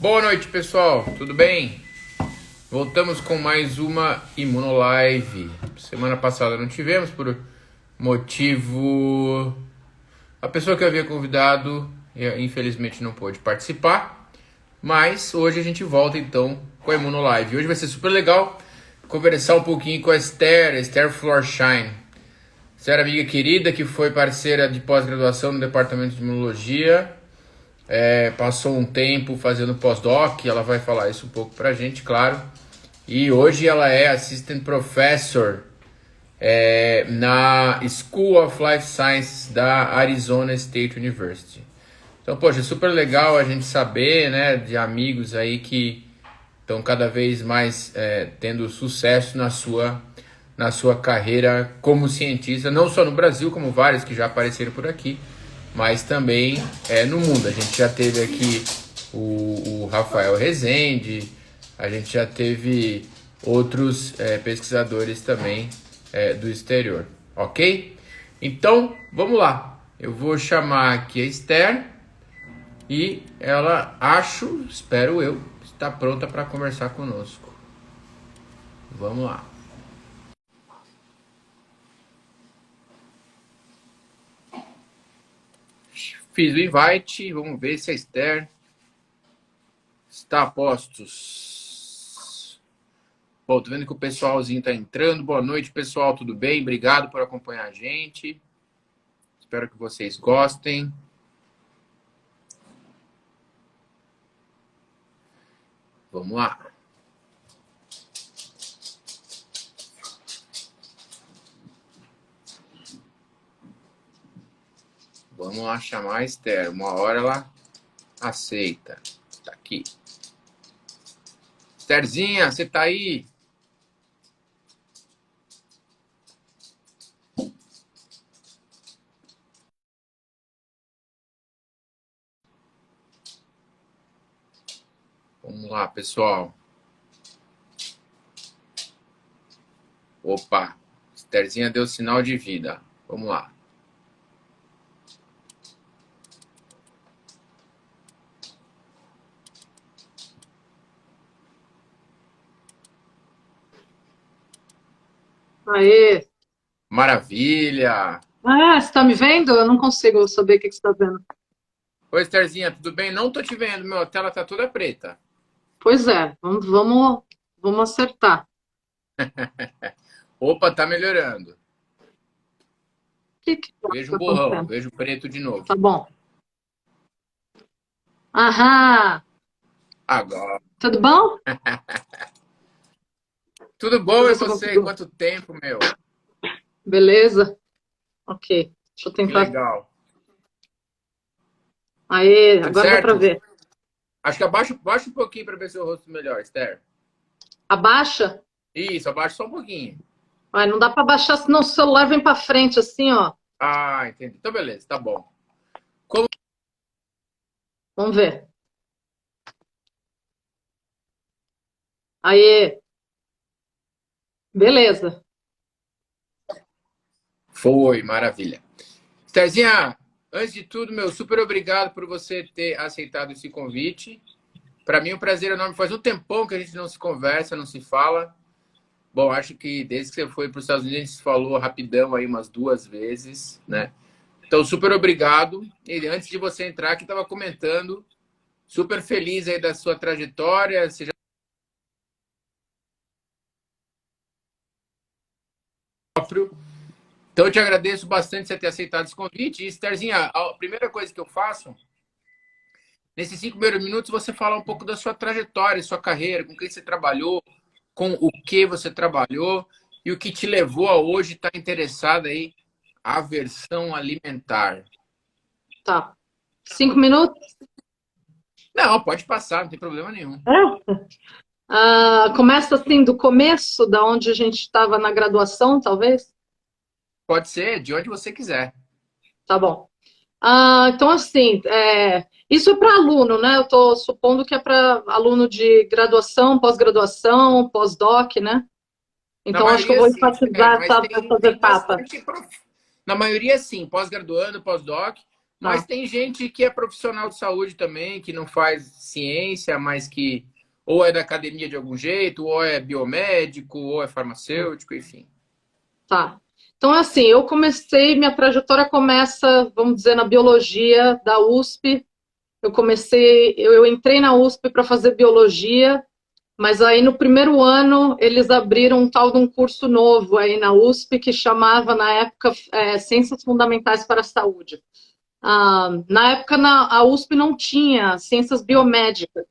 Boa noite, pessoal. Tudo bem? Voltamos com mais uma Imunolive. Semana passada não tivemos por motivo... A pessoa que eu havia convidado, infelizmente, não pôde participar. Mas hoje a gente volta, então, com a Imunolive. Hoje vai ser super legal conversar um pouquinho com a Esther Florsheim. Esther, amiga querida, que foi parceira de pós-graduação no Departamento de Imunologia. Passou um tempo fazendo pós-doc, ela vai falar isso um pouco pra gente, claro. E hoje ela é Assistant Professor na School of Life Sciences da Arizona State University. Então, poxa, é super legal a gente saber, né, de amigos aí que estão cada vez mais tendo sucesso na sua carreira como cientista, não só no Brasil, como vários que já apareceram por aqui, mas também no mundo. A gente já teve aqui o Rafael Rezende, a gente já teve outros pesquisadores também do exterior, ok? Então, vamos lá. Eu vou chamar aqui a Esther e ela, espero eu, está pronta para conversar conosco. Vamos lá. Fiz o invite, vamos ver se a Esther está a postos. Bom, tô vendo que o pessoalzinho está entrando. Boa noite, pessoal, tudo bem? Obrigado por acompanhar a gente. Espero que vocês gostem. Vamos lá. Vamos lá chamar a Esther. Uma hora ela aceita. Tá aqui. Estherzinha, você tá aí? Vamos lá, pessoal. Opa, Estherzinha deu sinal de vida. Vamos lá. Aê! Maravilha! Ah, você tá me vendo? Eu não consigo saber o que você tá vendo. Oi, Estherzinha, tudo bem? Não tô te vendo, meu, a tela tá toda preta. Pois é, vamos acertar. Opa, tá melhorando. O que Vejo tá um borrão, acontecendo? vejo preto de novo. Tá bom. Aham! Agora. Tudo bom? Tudo Deixa eu bom e ver se eu você? consigo. Quanto tempo, meu? Beleza? Ok. Deixa eu Que tentar. legal. Aê, Tudo agora dá pra certo? ver. Acho que abaixa um pouquinho para ver seu rosto melhor, Esther. Abaixa? Isso, abaixa só um pouquinho. Ai, não dá pra abaixar, senão o celular vem pra frente assim, ó. Ah, entendi. Então, beleza, tá bom. Vamos ver. Aê! Beleza. Foi, maravilha. Estherzinha, antes de tudo, meu, super obrigado por você ter aceitado esse convite. Para mim é um prazer enorme. Faz um tempão que a gente não se conversa, não se fala. Bom, acho que desde que você foi para os Estados Unidos, a gente se falou rapidão aí umas 2 vezes, né? Então, super obrigado. E antes de você entrar, que estava comentando, super feliz aí da sua trajetória. Você já... Então, eu te agradeço bastante você ter aceitado esse convite. E, Estherzinha, a primeira coisa que eu faço, nesses 5 primeiros minutos, você fala um pouco da sua trajetória, sua carreira, com quem você trabalhou, com o que você trabalhou e o que te levou a hoje estar interessada aí a aversão alimentar. Tá. 5 minutos? Não, pode passar, não tem problema nenhum. É? Começa assim do começo, da onde a gente estava na graduação, talvez? Pode ser de onde você quiser. Tá bom. Então, assim, isso é para aluno, né? Eu estou supondo que é para aluno de graduação, pós-graduação, pós-doc, né? Na Então, acho que eu maioria, vou sim, enfatizar mas essas tem etapas. bastante. Na maioria, sim, pós-graduando, pós-doc, Mas tem gente que é profissional de saúde também, que não faz ciência, mas que ou é da academia de algum jeito, ou é biomédico, ou é farmacêutico, enfim. Tá. Então, assim, eu comecei, minha trajetória começa, vamos dizer, na biologia da USP. Eu entrei na USP para fazer biologia, mas aí no primeiro ano eles abriram um tal de um curso novo aí na USP que chamava, na época, Ciências Fundamentais para a Saúde. Na época, a USP não tinha ciências biomédicas.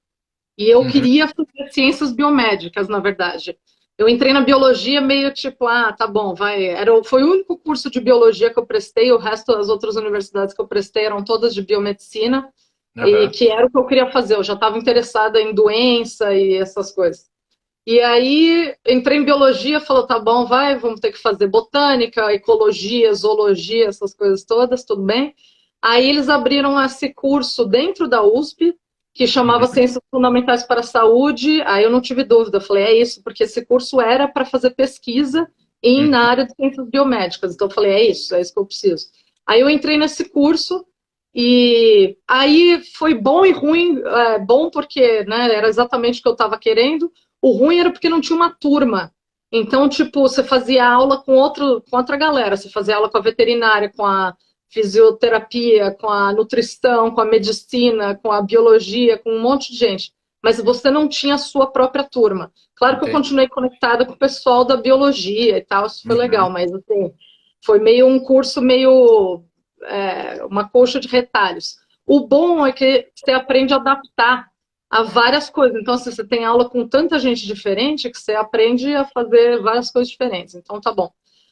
E eu Uhum. queria fazer ciências biomédicas, na verdade. Eu entrei na biologia meio tipo, tá bom, vai. Foi o único curso de biologia que eu prestei, o resto das outras universidades que eu prestei eram todas de biomedicina, e Uhum. que era o que eu queria fazer. Eu já estava interessada em doença e essas coisas. E aí entrei em biologia, falou, tá bom, vai, vamos ter que fazer botânica, ecologia, zoologia, essas coisas todas, tudo bem. Aí eles abriram esse curso dentro da USP, que chamava Uhum. Ciências Fundamentais para a Saúde. Aí eu não tive dúvida, eu falei, é isso, porque esse curso era para fazer pesquisa na Uhum. área de ciências biomédicas. Então eu falei, é isso que eu preciso. Aí eu entrei nesse curso, e aí foi bom e ruim. Bom porque, né, era exatamente o que eu estava querendo. O ruim era porque não tinha uma turma. Então, tipo, você fazia aula com outra galera. Você fazia aula com a veterinária, com a fisioterapia, com a nutrição, com a medicina, com a biologia, com um monte de gente. Mas você não tinha a sua própria turma. Claro que eu Entendi. continuei conectada com o pessoal da biologia e tal, isso foi legal, Uhum. mas assim, foi meio um curso meio uma colcha de retalhos. O bom é que você aprende a adaptar a várias coisas. Então, assim, você tem aula com tanta gente diferente que você aprende a fazer várias coisas diferentes. Então, tá bom.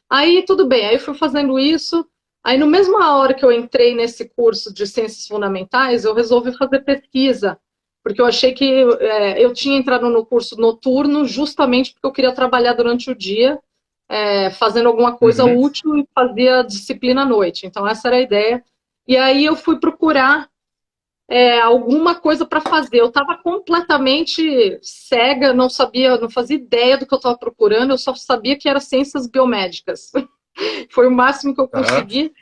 Aí, tudo bem. Aí, eu fui fazendo isso. Aí, no mesma hora que eu entrei nesse curso de Ciências Fundamentais, eu resolvi fazer pesquisa, porque eu achei que eu tinha entrado no curso noturno justamente porque eu queria trabalhar durante o dia, fazendo alguma coisa Uhum. útil e fazia disciplina à noite. Então, essa era a ideia. E aí, eu fui procurar alguma coisa para fazer. Eu estava completamente cega, não sabia, não fazia ideia do que eu estava procurando, eu só sabia que era ciências biomédicas. Foi o máximo que eu Uhum. consegui.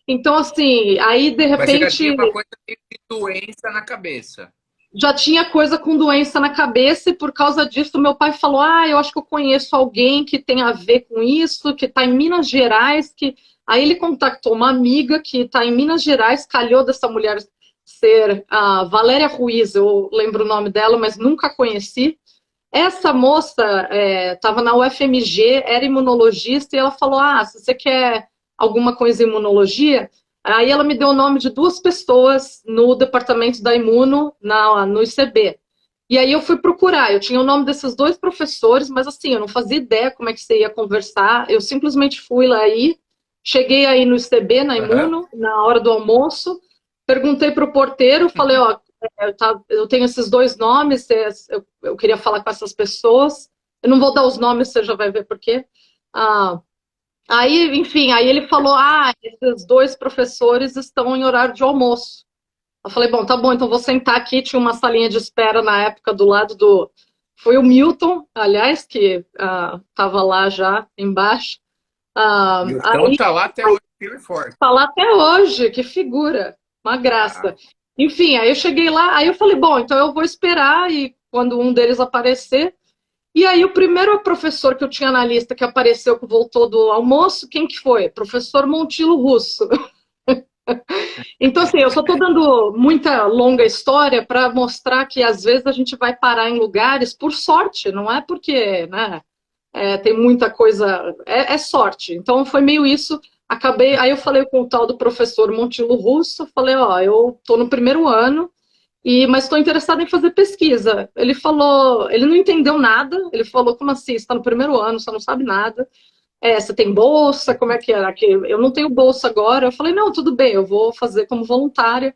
Então, assim, aí de Mas você já repente tinha uma coisa de doença na cabeça. já tinha coisa com doença na cabeça, e por causa disso meu pai falou: eu acho que eu conheço alguém que tem a ver com isso, que está em Minas Gerais. Aí ele contactou uma amiga que está em Minas Gerais, calhou dessa mulher ser a Valéria Ruiz, eu lembro o nome dela, mas nunca conheci. Essa moça estava na UFMG, era imunologista, e ela falou: se você quer alguma coisa em imunologia, aí ela me deu o nome de duas pessoas no departamento da Imuno, no ICB. E aí eu fui procurar, eu tinha o nome desses dois professores, mas assim, eu não fazia ideia como é que você ia conversar, eu simplesmente fui lá aí, cheguei aí no ICB, na Uhum. Imuno, na hora do almoço, perguntei para o porteiro, falei, eu tenho esses dois nomes, eu queria falar com essas pessoas. Eu não vou dar os nomes, você já vai ver por quê. Ah, aí, enfim, aí ele falou: esses dois professores estão em horário de almoço. Eu falei: bom, tá bom, então vou sentar aqui. Tinha uma salinha de espera na época do lado do. Foi o Milton, aliás, que estava lá já embaixo. E o Tão Aí tá lá até hoje, firme e forte. tá lá até hoje, que figura, uma Ah, graça. Enfim, aí eu cheguei lá, aí eu falei, bom, então eu vou esperar e quando um deles aparecer. E aí o primeiro professor que eu tinha na lista que apareceu, que voltou do almoço, quem que foi? Professor Montilo Russo. Então, assim, eu só estou dando muita longa história para mostrar que às vezes a gente vai parar em lugares por sorte, não é porque, né, tem muita coisa, é sorte. Então foi meio isso. Acabei, aí eu falei com o tal do professor Montilo Russo, falei, eu estou no primeiro ano, mas estou interessado em fazer pesquisa. Ele falou, ele não entendeu nada, ele falou, como assim, você está no primeiro ano, você não sabe nada. Você tem bolsa, como é que é? Aqui, eu não tenho bolsa agora. Eu falei, não, tudo bem, eu vou fazer como voluntária.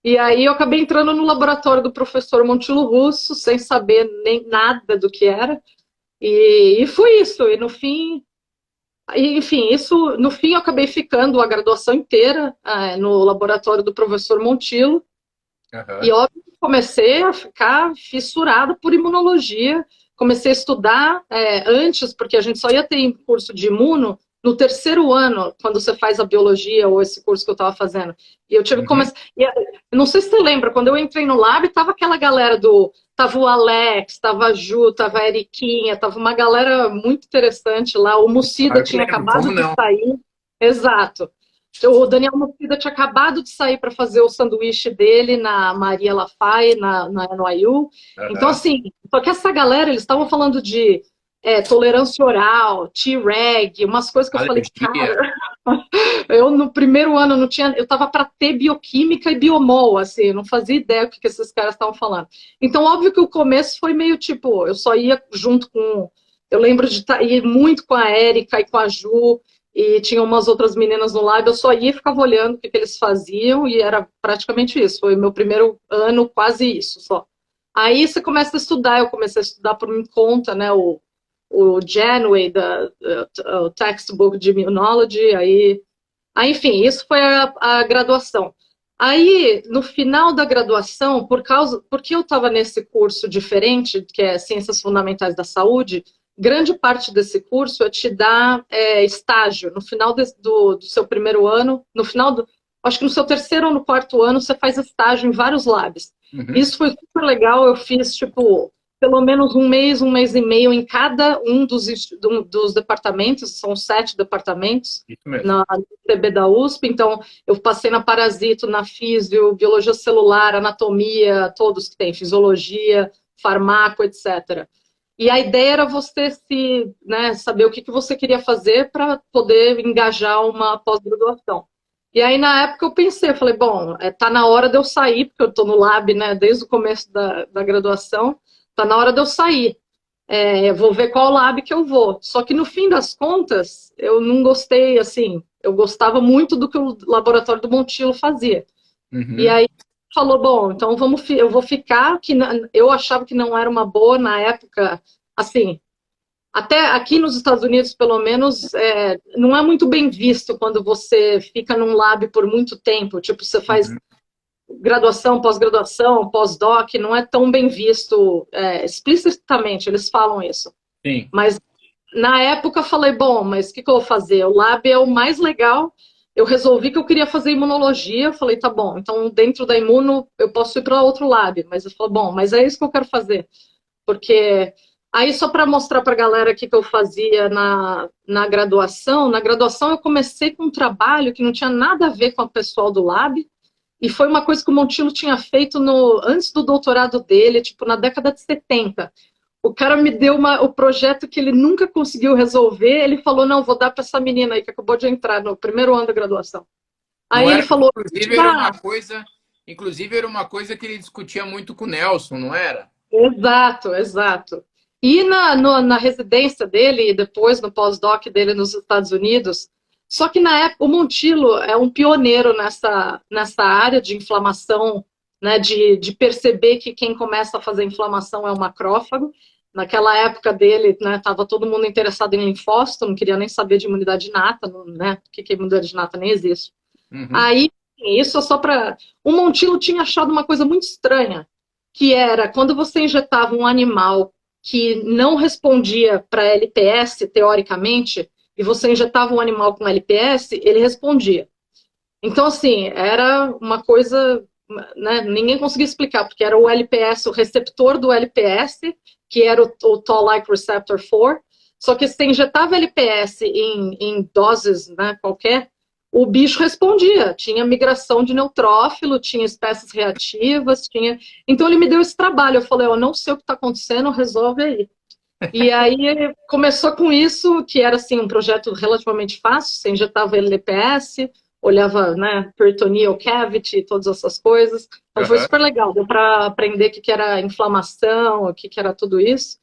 E aí eu acabei entrando no laboratório do professor Montilo Russo, sem saber nem nada do que era. E foi isso. E no fim, enfim, isso no fim eu acabei ficando a graduação inteira no laboratório do professor Montilo. E uhum. óbvio, comecei a ficar fissurada por imunologia. Comecei a estudar antes, porque a gente só ia ter curso de imuno no terceiro ano, quando você faz a biologia ou esse curso que eu estava fazendo. E eu tive que começar. Não sei se você lembra, quando eu entrei no lab, tava aquela galera do. Tava o Alex, tava a Ju, tava a Eriquinha, tava uma galera muito interessante lá. O Mucida tinha acabado de sair. Exato. O Daniel Mucida tinha acabado de sair para fazer o sanduíche dele na Maria Lafay, na NYU. Então, assim, só que essa galera, eles estavam falando de tolerância oral, T-reg, umas coisas que eu falei, cara, eu no primeiro ano não tinha, eu tava para ter bioquímica e biomol, assim, eu não fazia ideia do que esses caras estavam falando. Então, óbvio que o começo foi meio tipo, eu só ia junto com, eu lembro de ir muito com a Érica e com a Ju, e tinha umas outras meninas no lab, eu só ia e ficava olhando o que eles faziam, e era praticamente isso, foi meu primeiro ano, quase isso só. Aí você começa a estudar, eu comecei a estudar por minha conta, né, o Janeway, o textbook de Immunology, aí, enfim, isso foi a graduação. Aí, no final da graduação, porque eu estava nesse curso diferente, que é Ciências Fundamentais da Saúde, grande parte desse curso é te dar estágio. No final do seu primeiro ano, acho que no seu terceiro ou no quarto ano, você faz estágio em vários labs. Isso foi super legal, eu fiz, tipo, pelo menos um mês e meio em cada um dos departamentos, são 7 departamentos na UTB da USP, então eu passei na parasito, na físio, biologia celular, anatomia, todos que tem, fisiologia, farmaco, etc. E a ideia era você saber o que você queria fazer para poder engajar uma pós-graduação. E aí, na época, eu pensei, eu falei, bom, tá na hora de eu sair, porque eu estou no lab, né, desde o começo da graduação, tá na hora de eu sair. Eu vou ver qual lab que eu vou. Só que, no fim das contas, eu não gostei, assim, eu gostava muito do que o laboratório do Montilo fazia. E aí, falou, bom, então eu vou ficar, eu achava que não era uma boa na época, assim, até aqui nos Estados Unidos, pelo menos, não é muito bem visto quando você fica num lab por muito tempo, tipo, você faz graduação, pós-graduação, pós-doc, não é tão bem visto explicitamente, eles falam isso. Sim. Mas na época eu falei, bom, mas o que eu vou fazer? O lab é o mais legal. Eu resolvi que eu queria fazer imunologia, eu falei, tá bom, então dentro da imuno eu posso ir para outro lab, mas eu falei, bom, mas é isso que eu quero fazer, porque aí só para mostrar para a galera o que eu fazia na graduação eu comecei com um trabalho que não tinha nada a ver com o pessoal do lab, e foi uma coisa que o Montilo tinha feito antes do doutorado dele, tipo na década de 70. O cara me deu o projeto que ele nunca conseguiu resolver. Ele falou, não, vou dar para essa menina aí que acabou de entrar no primeiro ano da graduação. Aí ele falou... Inclusive era uma coisa que ele discutia muito com o Nelson, não era? Exato, exato. E na residência dele, e depois no pós-doc dele nos Estados Unidos, só que na época o Montilo é um pioneiro nessa área de inflamação, né, de perceber que quem começa a fazer inflamação é o macrófago. Naquela época dele, né, estava todo mundo interessado em linfócito, não queria nem saber de imunidade inata, né, que imunidade inata nem existe. Aí, isso é só para... O Montilo tinha achado uma coisa muito estranha, que era quando você injetava um animal que não respondia para LPS, teoricamente, e você injetava um animal com LPS, ele respondia. Então, assim, era uma coisa... Né, ninguém conseguia explicar, porque era o LPS, o receptor do LPS, que era o Toll-like receptor 4, só que se você injetava LPS em doses, né, qualquer, o bicho respondia, tinha migração de neutrófilo, tinha espécies reativas, então ele me deu esse trabalho, eu falei, eu não sei o que está acontecendo, resolve aí. E aí começou com isso, que era assim, um projeto relativamente fácil, você injetava LPS, olhava, né, peritoneal cavity, todas essas coisas. Então foi super legal, deu para aprender o que era inflamação, o que era tudo isso.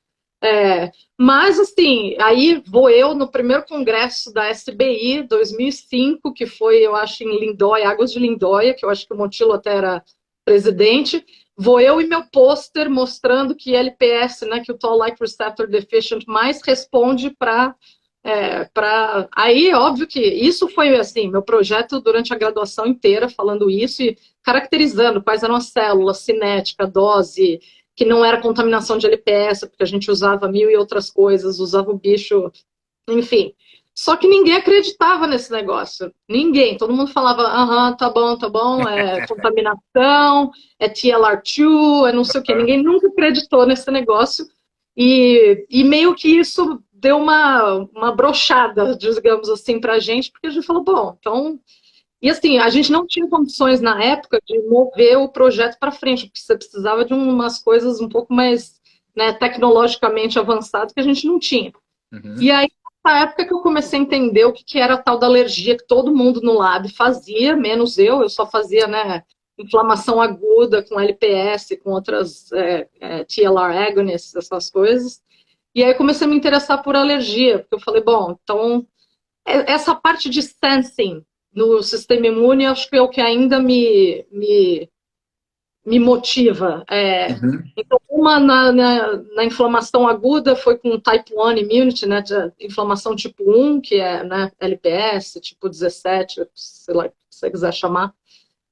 Mas, assim, aí vou eu no primeiro congresso da SBI, 2005, que foi, eu acho, em Lindóia, Águas de Lindóia, que eu acho que o Montilo até era presidente. Vou eu e meu pôster mostrando que LPS, né, que o Toll-like receptor deficient mais responde para... Aí, óbvio que isso foi, assim, meu projeto durante a graduação inteira, falando isso e caracterizando quais eram as células, cinética, dose, que não era contaminação de LPS, porque a gente usava mil e outras coisas, usava o bicho, enfim. Só que ninguém acreditava nesse negócio. Ninguém. Todo mundo falava, aham, tá bom, é contaminação, é TLR2, é não sei o quê. Ninguém nunca acreditou nesse negócio. E meio que isso deu uma brochada, digamos assim, pra gente, porque a gente falou, bom, então. E assim, a gente não tinha condições na época de mover o projeto para frente, porque você precisava de umas coisas um pouco mais, né, tecnologicamente avançadas que a gente não tinha. Uhum. E aí, nessa época que eu comecei a entender o que era a tal da alergia que todo mundo no lab fazia, menos eu só fazia, né, inflamação aguda com LPS, com outras TLR agonists, essas coisas. E aí eu comecei a me interessar por alergia, porque eu falei, bom, então, essa parte de sensing no sistema imune, acho que é o que ainda me motiva. Uhum. Então, uma na inflamação aguda foi com type 1 immunity, né, de inflamação tipo 1, que é, né, LPS, tipo 17, sei lá, se você quiser chamar.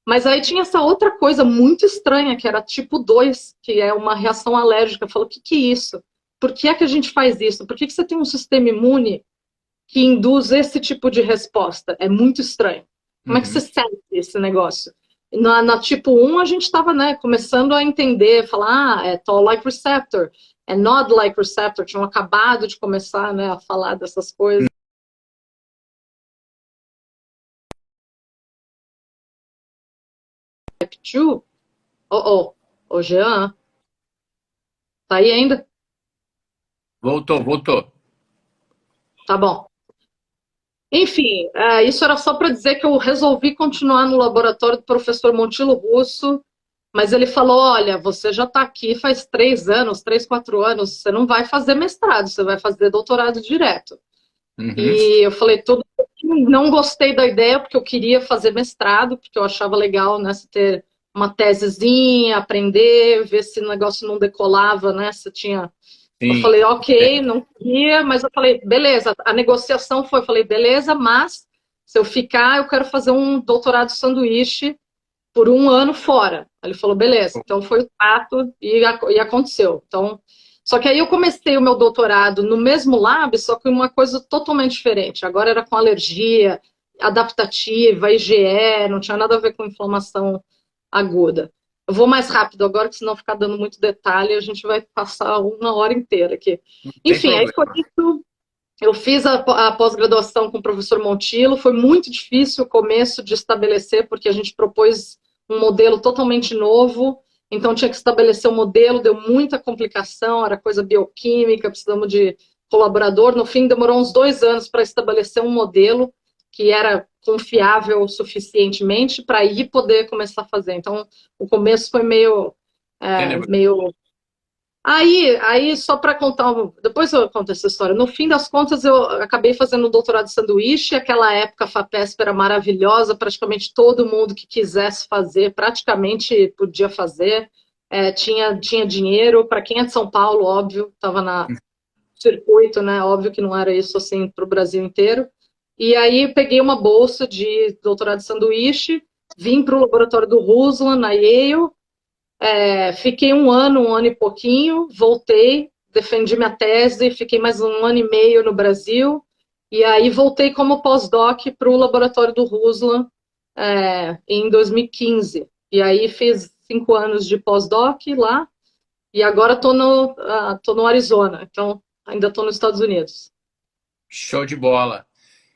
Mas aí tinha essa outra coisa muito estranha, que era tipo 2, que é uma reação alérgica. Eu falo, o que é isso? Por que é que a gente faz isso? Por que você tem um sistema imune que induz esse tipo de resposta? É muito estranho. Como é que você Uhum. sente esse negócio? Na tipo 1, a gente estava, né, começando a entender, falar, é Toll-like receptor, é Nod-like receptor, tinham acabado de começar, né, a falar dessas coisas. Type 2, ô Jean, tá aí ainda? Voltou, voltou. Tá bom. Enfim, isso era só para dizer que eu resolvi continuar no laboratório do professor Montilo Russo, mas ele falou, olha, você já está aqui faz 3 anos, 3, 4 anos, você não vai fazer mestrado, você vai fazer doutorado direto. Uhum. E eu falei, tudo não gostei da ideia, porque eu queria fazer mestrado, porque eu achava legal, né, você ter uma tesezinha, aprender, ver se o negócio não decolava, né, se tinha... Eu Sim. falei, ok, não queria, mas eu falei, beleza, a negociação foi, eu falei, beleza, mas se eu ficar, eu quero fazer um doutorado sanduíche por 1 ano fora. Ele falou, beleza. Então foi o fato e aconteceu. Então, só que aí eu comecei o meu doutorado no mesmo lab, só que uma coisa totalmente diferente. Agora era com alergia, adaptativa, IgE, não tinha nada a ver com inflamação aguda. Eu vou mais rápido agora, que senão ficar dando muito detalhe, a gente vai passar 1 hora inteira aqui. Não tem Enfim, aí foi problema. isso. Eu fiz a pós-graduação com o professor Montilo, foi muito difícil o começo de estabelecer, porque a gente propôs um modelo totalmente novo, então tinha que estabelecer um modelo, deu muita complicação, era coisa bioquímica, precisamos de colaborador. No fim, demorou uns 2 anos para estabelecer um modelo que era confiável suficientemente para aí poder começar a fazer. Então, o começo foi meio, Tenebroso. meio Aí só para contar, depois eu conto essa história. No fim das contas, eu acabei fazendo um doutorado de sanduíche. Aquela época a FAPESP era maravilhosa, praticamente todo mundo que quisesse fazer, praticamente podia fazer. Tinha dinheiro. Para quem é de São Paulo, óbvio, estava na circuito, né? Óbvio que não era isso assim para o Brasil inteiro. E aí peguei uma bolsa de doutorado de sanduíche, vim para o laboratório do Ruslan, na Yale. Fiquei 1 ano e pouquinho, voltei, defendi minha tese, fiquei mais 1 ano e meio no Brasil, e aí voltei como pós-doc para o laboratório do Ruslan em 2015. E aí fiz 5 anos de pós-doc lá, e agora tô no Arizona, então ainda estou nos Estados Unidos. Show de bola.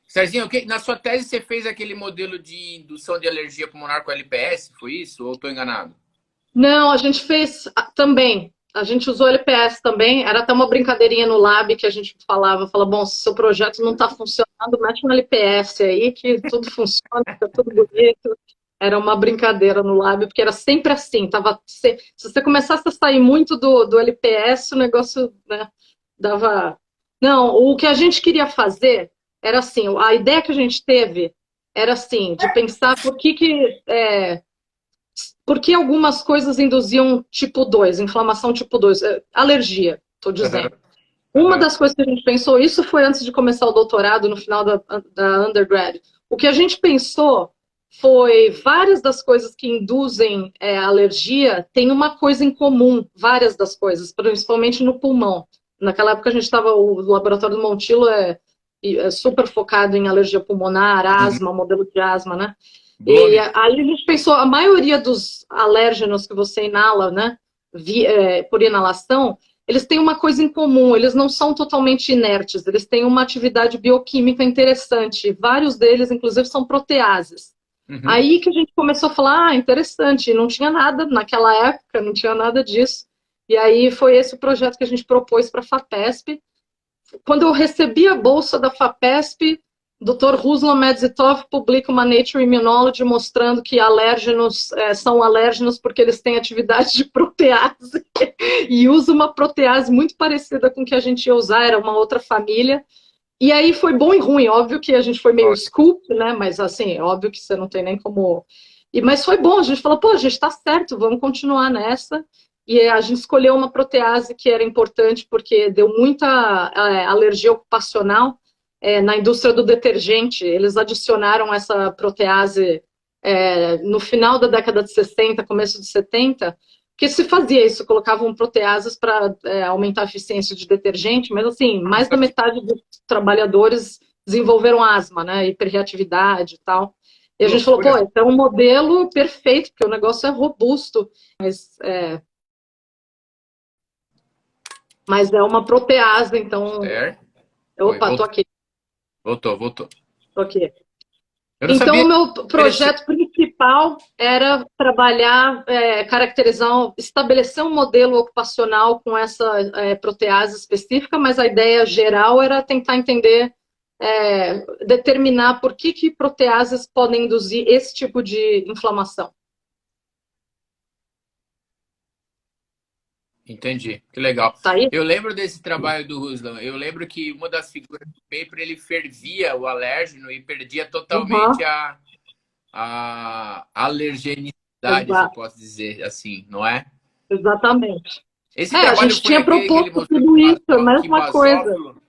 Serginho, na sua tese você fez aquele modelo de indução de alergia pulmonar com LPS, foi isso? Ou estou enganado? Não, a gente fez também. A gente usou LPS também. Era até uma brincadeirinha no lab que a gente fala, bom, se seu projeto não está funcionando, mete um LPS aí que tudo funciona, fica tudo bonito. Era uma brincadeira no lab, porque era sempre assim. Se você começasse a sair muito do LPS, o negócio, né, dava. Não, o que a gente queria fazer era assim, a ideia que a gente teve era assim, de pensar por que algumas coisas induziam tipo 2, inflamação tipo 2, alergia, estou Aham, dizendo. Uma aham. das coisas que a gente pensou, isso foi antes de começar o doutorado, no final da undergrad. O que a gente pensou foi várias das coisas que induzem alergia têm uma coisa em comum, várias das coisas, principalmente no pulmão. Naquela época a gente estava, o laboratório do Montilo é super focado em alergia pulmonar, Uhum. asma, modelo de asma, né? E Blone. aí a gente pensou, a maioria dos alérgenos que você inala, né, por inalação, eles têm uma coisa em comum, eles não são totalmente inertes, eles têm uma atividade bioquímica interessante. Vários deles, inclusive, são proteases. Uhum. Aí que a gente começou a falar, interessante, não tinha nada naquela época, não tinha nada disso. E aí foi esse o projeto que a gente propôs para a FAPESP. Quando eu recebi a bolsa da FAPESP, Dr. Ruslan Medzitov publica uma Nature Immunology mostrando que alérgenos são alérgenos porque eles têm atividade de protease e usa uma protease muito parecida com o que a gente ia usar, era uma outra família. E aí foi bom e ruim, óbvio que a gente foi meio Ótimo. scoop, né? Mas assim, óbvio que você não tem nem como. Mas foi bom, a gente falou, pô, a gente tá certo, vamos continuar nessa. E a gente escolheu uma protease que era importante porque deu muita alergia ocupacional na indústria do detergente. Eles adicionaram essa protease no final da década de 60, começo de 70, porque se fazia isso, colocavam proteases para aumentar a eficiência de detergente, mas assim, Ah, não mais da sabia. metade dos trabalhadores desenvolveram asma, né, hiperreatividade e tal. E Que a gente falou, pô, loucura. esse é um modelo perfeito, porque o negócio é robusto, mas é uma protease, então. Certo. Oi, Opa, tô voltou. aqui, Voltou. tô aqui. Eu não Então, o sabia. meu Interessante. projeto principal era trabalhar, caracterizar, estabelecer um modelo ocupacional com essa protease específica, mas a ideia geral era tentar entender, determinar por que proteases podem induzir esse tipo de inflamação. Entendi. Que legal. Tá aí? Eu lembro desse trabalho do Ruslan. Eu lembro que uma das figuras do paper ele fervia o alérgeno e perdia totalmente Uhum, a alergenicidade, se eu exato, posso dizer assim, não é? exatamente. Esse A trabalho gente foi tinha aquele que ele proposto mostrou tudo isso, a que mesma coisa. basófilo.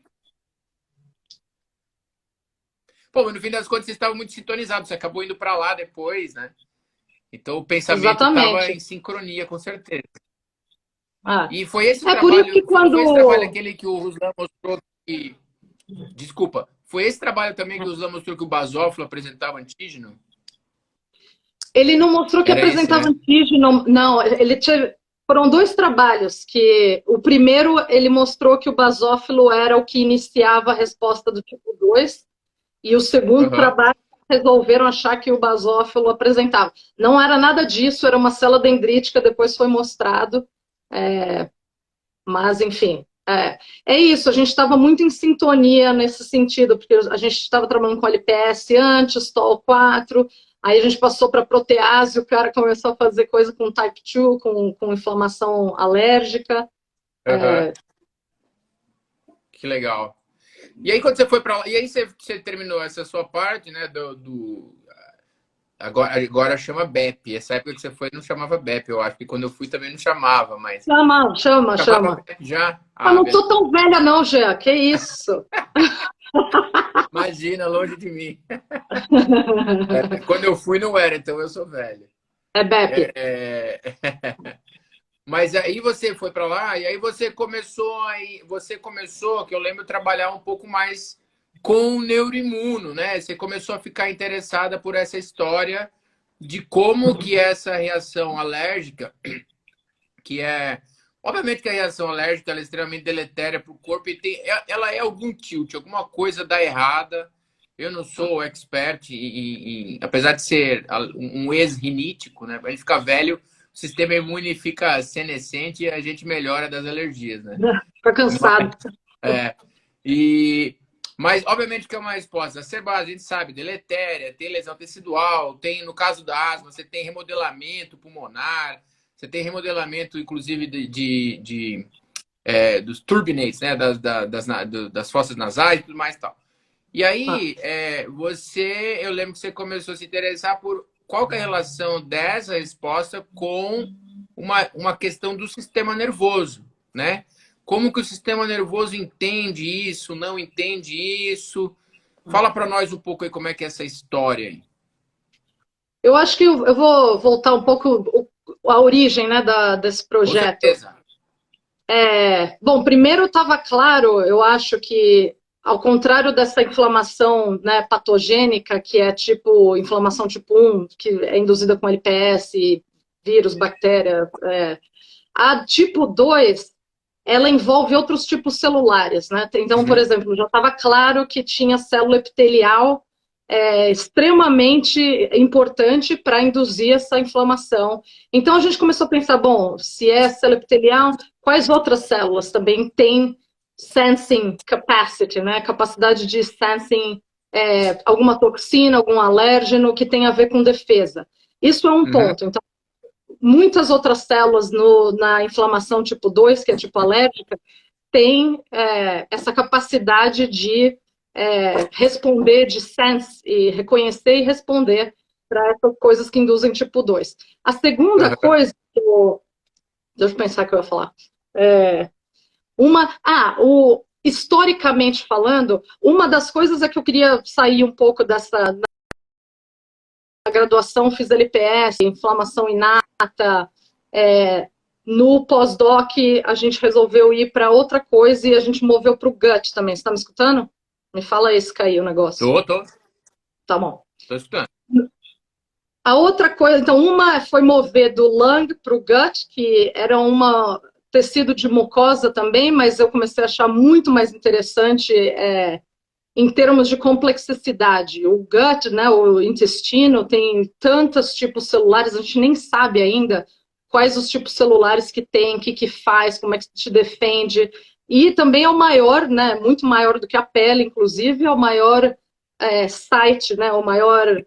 Pô, mas no fim das contas, vocês estavam muito sintonizados. Você acabou indo para lá depois, né? Então o pensamento estava em Exatamente. sincronia, com certeza. Ah. E foi esse É por isso trabalho, que não foi esse trabalho quando aquele que o Ruslan mostrou que. Desculpa, foi esse trabalho também que o Ruslan mostrou que o basófilo apresentava antígeno? ele não mostrou que Era esse, apresentava né? antígeno, não, foram dois trabalhos, que o primeiro ele mostrou que o basófilo era o que iniciava a resposta do tipo 2, e o segundo Aham. trabalho resolveram achar que o basófilo apresentava. Não era nada disso, era uma célula dendrítica, depois foi mostrado, mas enfim. É isso, a gente estava muito em sintonia nesse sentido, porque a gente estava trabalhando com LPS antes, TOL4, aí a gente passou para protease, o cara começou a fazer coisa com type 2, com inflamação alérgica. Aham. Que legal. E aí quando você foi para lá, e aí você terminou essa sua parte, né, agora chama BEP. Essa época que você foi não chamava BEP, eu acho que quando eu fui também não chamava, mas Chama, chama, chamava chama. BEP já? Eu Ah, não beleza. tô tão velha não, Jean, que isso? Imagina, longe de mim. Quando eu fui não era, então eu sou velho. É BEP. É, Mas aí você foi para lá e aí você começou, que eu lembro, trabalhar um pouco mais com o neuroimuno, né? Você começou a ficar interessada por essa história de como que essa reação alérgica, que é obviamente que a reação alérgica ela é extremamente deletéria para o corpo e ela é algum tilt, alguma coisa dá errada. Eu não sou expert apesar de ser um ex-rinítico, né? A gente fica velho, o sistema imune fica senescente e a gente melhora das alergias, né? Fica cansado. É, e, mas, obviamente, que é uma resposta acerbada, a gente sabe, deletéria, tem lesão tecidual, tem, no caso da asma, você tem remodelamento pulmonar, você tem remodelamento, inclusive, dos turbinates, né, das fossas nasais e tudo mais e tal. E Ah. aí, eu lembro que você começou a se interessar por qual que é a relação dessa resposta com uma questão do sistema nervoso, né? Como que o sistema nervoso entende isso, não entende isso? Fala para nós um pouco aí como é que é essa história aí. Eu acho que eu vou voltar um pouco a origem, né, desse Com projeto. certeza. Bom, primeiro estava claro, eu acho que ao contrário dessa inflamação, né, patogênica, que é tipo inflamação tipo 1, que é induzida com LPS, vírus, bactéria, a tipo 2, ela envolve outros tipos celulares, né? Então, por exemplo, já estava claro que tinha célula epitelial extremamente importante para induzir essa inflamação. Então, a gente começou a pensar, bom, se é célula epitelial, quais outras células também têm sensing capacity, né? Capacidade de sensing alguma toxina, algum alérgeno que tem a ver com defesa. Isso é um ponto. Então, muitas outras células na inflamação tipo 2, que é tipo alérgica, têm essa capacidade de responder, de sense, e reconhecer e responder para essas coisas que induzem tipo 2. A segunda coisa, deixa eu pensar o que eu ia falar. Historicamente falando, uma das coisas é que eu queria sair um pouco dessa... Na graduação fiz LPS, inflamação inata, no pós-doc a gente resolveu ir para outra coisa e a gente moveu para o gut também. Você está me escutando? Me fala aí se caiu o negócio. Tô. Tá bom. Tô escutando. A outra coisa, então, uma foi mover do lung para o gut, que era tecido de mucosa também, mas eu comecei a achar muito mais interessante em termos de complexidade. O gut, né, o intestino, tem tantos tipos celulares, a gente nem sabe ainda quais os tipos celulares que tem, o que faz, como é que te defende. E também é o maior, né, muito maior do que a pele, inclusive, é o maior site, né, o maior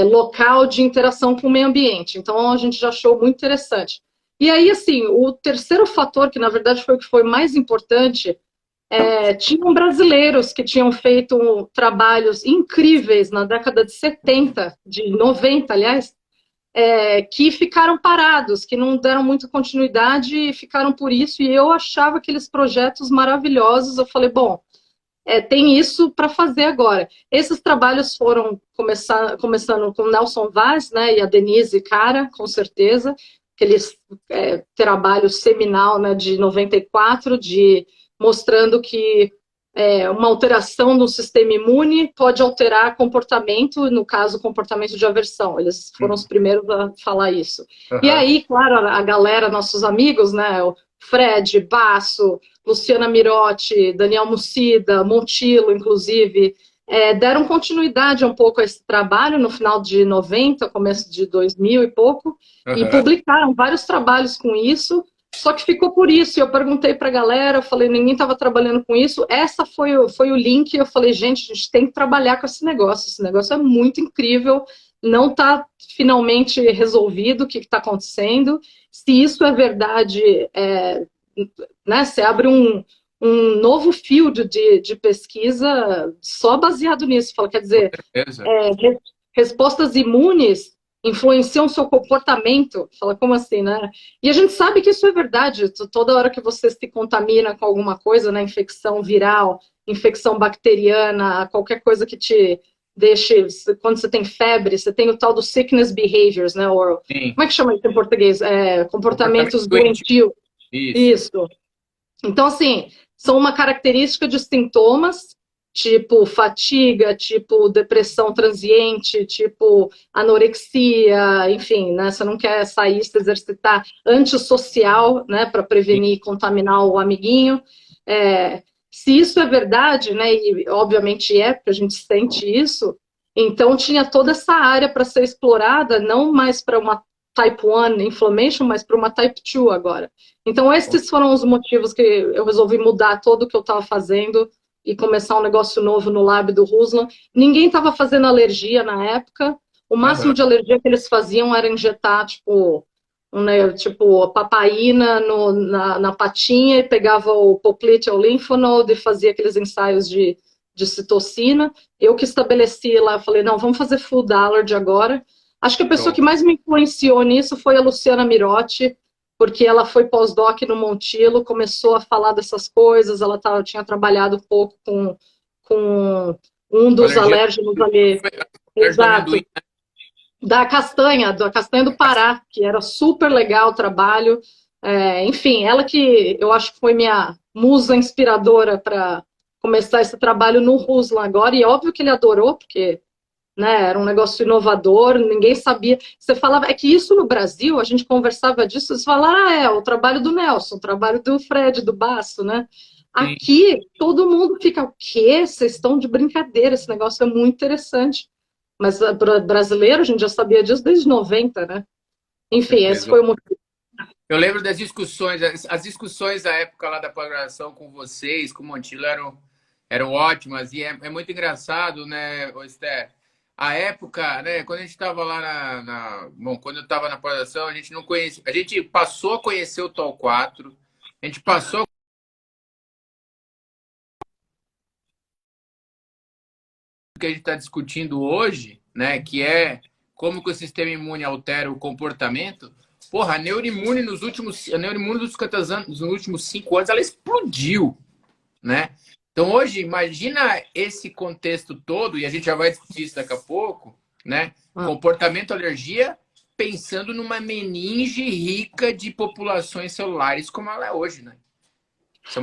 local de interação com o meio ambiente. Então, a gente já achou muito interessante. E aí, assim, o terceiro fator, que na verdade foi o que foi mais importante, tinham brasileiros que tinham feito trabalhos incríveis na década de 70, de 90, aliás, que ficaram parados, que não deram muita continuidade e ficaram por isso, e eu achava aqueles projetos maravilhosos. Eu falei, bom, tem isso para fazer agora. Esses trabalhos foram começando com o Nelson Vaz, né, e a Denise Cara, com certeza, aqueles trabalhos seminal, né, de 94, mostrando que uma alteração no sistema imune pode alterar comportamento, no caso, comportamento de aversão. Eles foram os primeiros a falar isso. E aí, claro, a galera, nossos amigos, né, o Fred, Basso, Luciana Mirotti, Daniel Mucida, Montilo, inclusive, deram continuidade um pouco a esse trabalho no final de 90, começo de 2000 e pouco, e publicaram vários trabalhos com isso. Só que ficou por isso, eu perguntei para a galera, eu falei, ninguém estava trabalhando com isso, essa foi o link, eu falei, gente, a gente tem que trabalhar com esse negócio é muito incrível, não está finalmente resolvido o que está acontecendo, se isso é verdade, né, você abre um novo field de pesquisa só baseado nisso, fala, quer dizer, respostas imunes influenciam o seu comportamento. Fala, como assim, né? E a gente sabe que isso é verdade. Toda hora que você se contamina com alguma coisa, né? Infecção viral, infecção bacteriana, qualquer coisa que te deixe... Quando você tem febre, você tem o tal do sickness behaviors, né? Como é que chama isso em português? Comportamentos doentios. Isso. Então, assim, são uma característica de sintomas, tipo fatiga, tipo depressão transiente, tipo anorexia, enfim, né? Você não quer sair, se exercitar, antissocial, né? Para prevenir e contaminar o amiguinho. Se isso é verdade, né? E obviamente porque a gente sente isso, então tinha toda essa área para ser explorada, não mais para uma Type 1 inflammation, mas para uma Type 2 agora. Então, esses foram os motivos que eu resolvi mudar todo o que eu estava fazendo e começar um negócio novo no lab do Ruslan. Ninguém estava fazendo alergia na época. O máximo de alergia que eles faziam era injetar, tipo papaína na patinha e pegava o popliteal lymphnode e fazia aqueles ensaios de citocina. Eu que estabeleci lá, eu falei, não, vamos fazer food allergy agora. Acho que a pessoa que mais me influenciou nisso foi a Luciana Mirotti, porque ela foi pós-doc no Montilo, começou a falar dessas coisas, ela tinha trabalhado um pouco com um dos alérgenos ali. Exato. Da castanha do Pará, que era super legal o trabalho. Enfim, ela que eu acho que foi minha musa inspiradora para começar esse trabalho no Ruslan agora, e óbvio que ele adorou, porque, né, era um negócio inovador, ninguém sabia. Você falava, é que isso no Brasil, a gente conversava disso, você falava, é o trabalho do Nelson, o trabalho do Fred, do Basso, né? Sim. Aqui, todo mundo fica, o quê? Vocês estão de brincadeira, esse negócio é muito interessante. Mas brasileiro, a gente já sabia disso desde 90, né? Com Enfim, esse certeza. foi o motivo. Eu lembro das discussões, as discussões da época lá da programação com vocês, com o Montilo, eram ótimas. E é muito engraçado, né, Esther? A época, né, quando a gente estava lá bom, quando eu estava na programação, a gente não conhecia. A gente passou a conhecer o TOL 4, a gente passou o que a gente está discutindo hoje, né, que é como que o sistema imune altera o comportamento. Porra, a neuroimune nos últimos 5 anos, ela explodiu, né? Então, hoje, imagina esse contexto todo, e a gente já vai discutir isso daqui a pouco, né? Comportamento, alergia, pensando numa meninge rica de populações celulares como ela é hoje, né?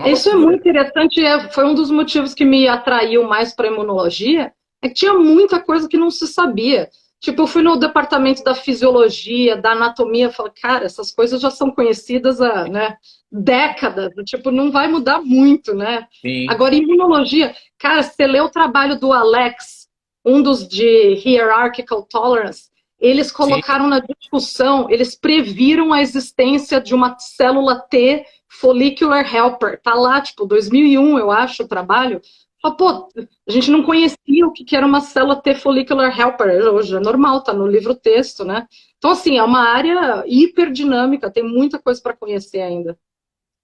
Isso é muito interessante, foi um dos motivos que me atraiu mais para a imunologia, é que tinha muita coisa que não se sabia. Tipo, eu fui no departamento da fisiologia, da anatomia, falei, cara, essas coisas já são conhecidas há, né, décadas, tipo, não vai mudar muito, né? Sim. Agora, imunologia, cara, você lê o trabalho do Alex, um dos de Hierarchical Tolerance, eles colocaram na discussão, eles previram a existência de uma célula T Follicular Helper, tá lá, tipo, 2001, eu acho, o trabalho. Pô, a gente não conhecia o que era uma célula T Follicular Helper, hoje é normal, tá no livro texto, né? Então, assim, é uma área hiperdinâmica, tem muita coisa para conhecer ainda.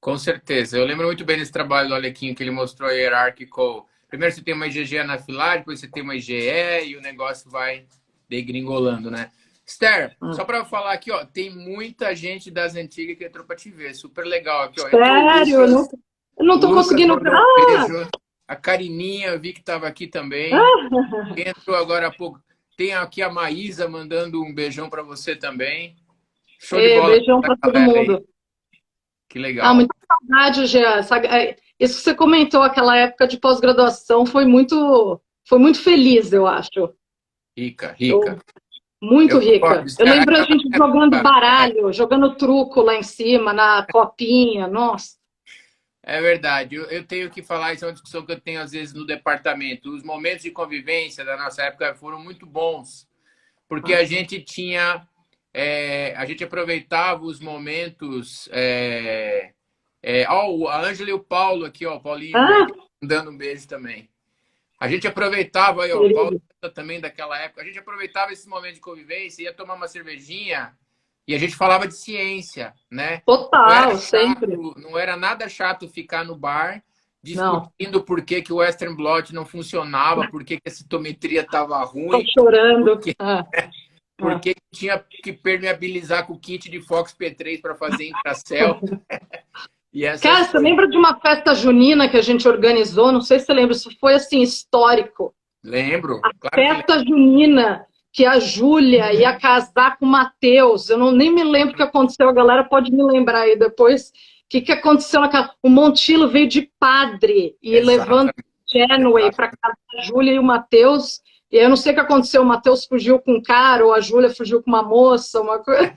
Com certeza. Eu lembro muito bem desse trabalho do Alequinho que ele mostrou a hierárquico. Primeiro você tem uma IgG anafilática, depois você tem uma IgE e o negócio vai degringolando, né? Esther, só para falar aqui, ó, tem muita gente das antigas que entrou para te ver. Super legal aqui, ó. Sério? Eu não tô conseguindo ver. Um beijo. A Carininha, eu vi que estava aqui também. Entrou agora há pouco. Tem aqui a Maísa mandando um beijão para você também. Show de bola. Beijão para todo mundo. Aí. Que legal. Muita saudade, Jean. Isso que você comentou, aquela época de pós-graduação, foi muito feliz, eu acho. Rica. Muito rica. Eu lembro a gente jogando baralho, jogando truco lá em cima, na copinha, nossa. É verdade. Eu tenho que falar, isso é uma discussão que eu tenho às vezes no departamento. Os momentos de convivência da nossa época foram muito bons, porque a gente tinha... a gente aproveitava os momentos... a Ângela e o Paulo aqui, ó, o Paulinho, dando um beijo também. A gente aproveitava, aí, ó, o Paulo também daquela época, a gente aproveitava esse momento de convivência, ia tomar uma cervejinha e a gente falava de ciência, né? Total, sempre. Não era nada chato ficar no bar discutindo por que o Western Blot não funcionava, por que a citometria estava ruim. Tô chorando. Porque tinha que permeabilizar com o kit de Fox P3 para fazer intracel. Cara, você lembra de uma festa junina que a gente organizou? Não sei se você lembra, isso foi assim, histórico. Lembro. A festa junina, que a Júlia ia casar com o Matheus. Eu nem me lembro o que aconteceu, a galera pode me lembrar aí depois. O que aconteceu naquela. O Montilo veio de padre e levando Genway para casar a Júlia e o Matheus. E eu não sei o que aconteceu, o Matheus fugiu com um cara, ou a Júlia fugiu com uma moça, uma coisa.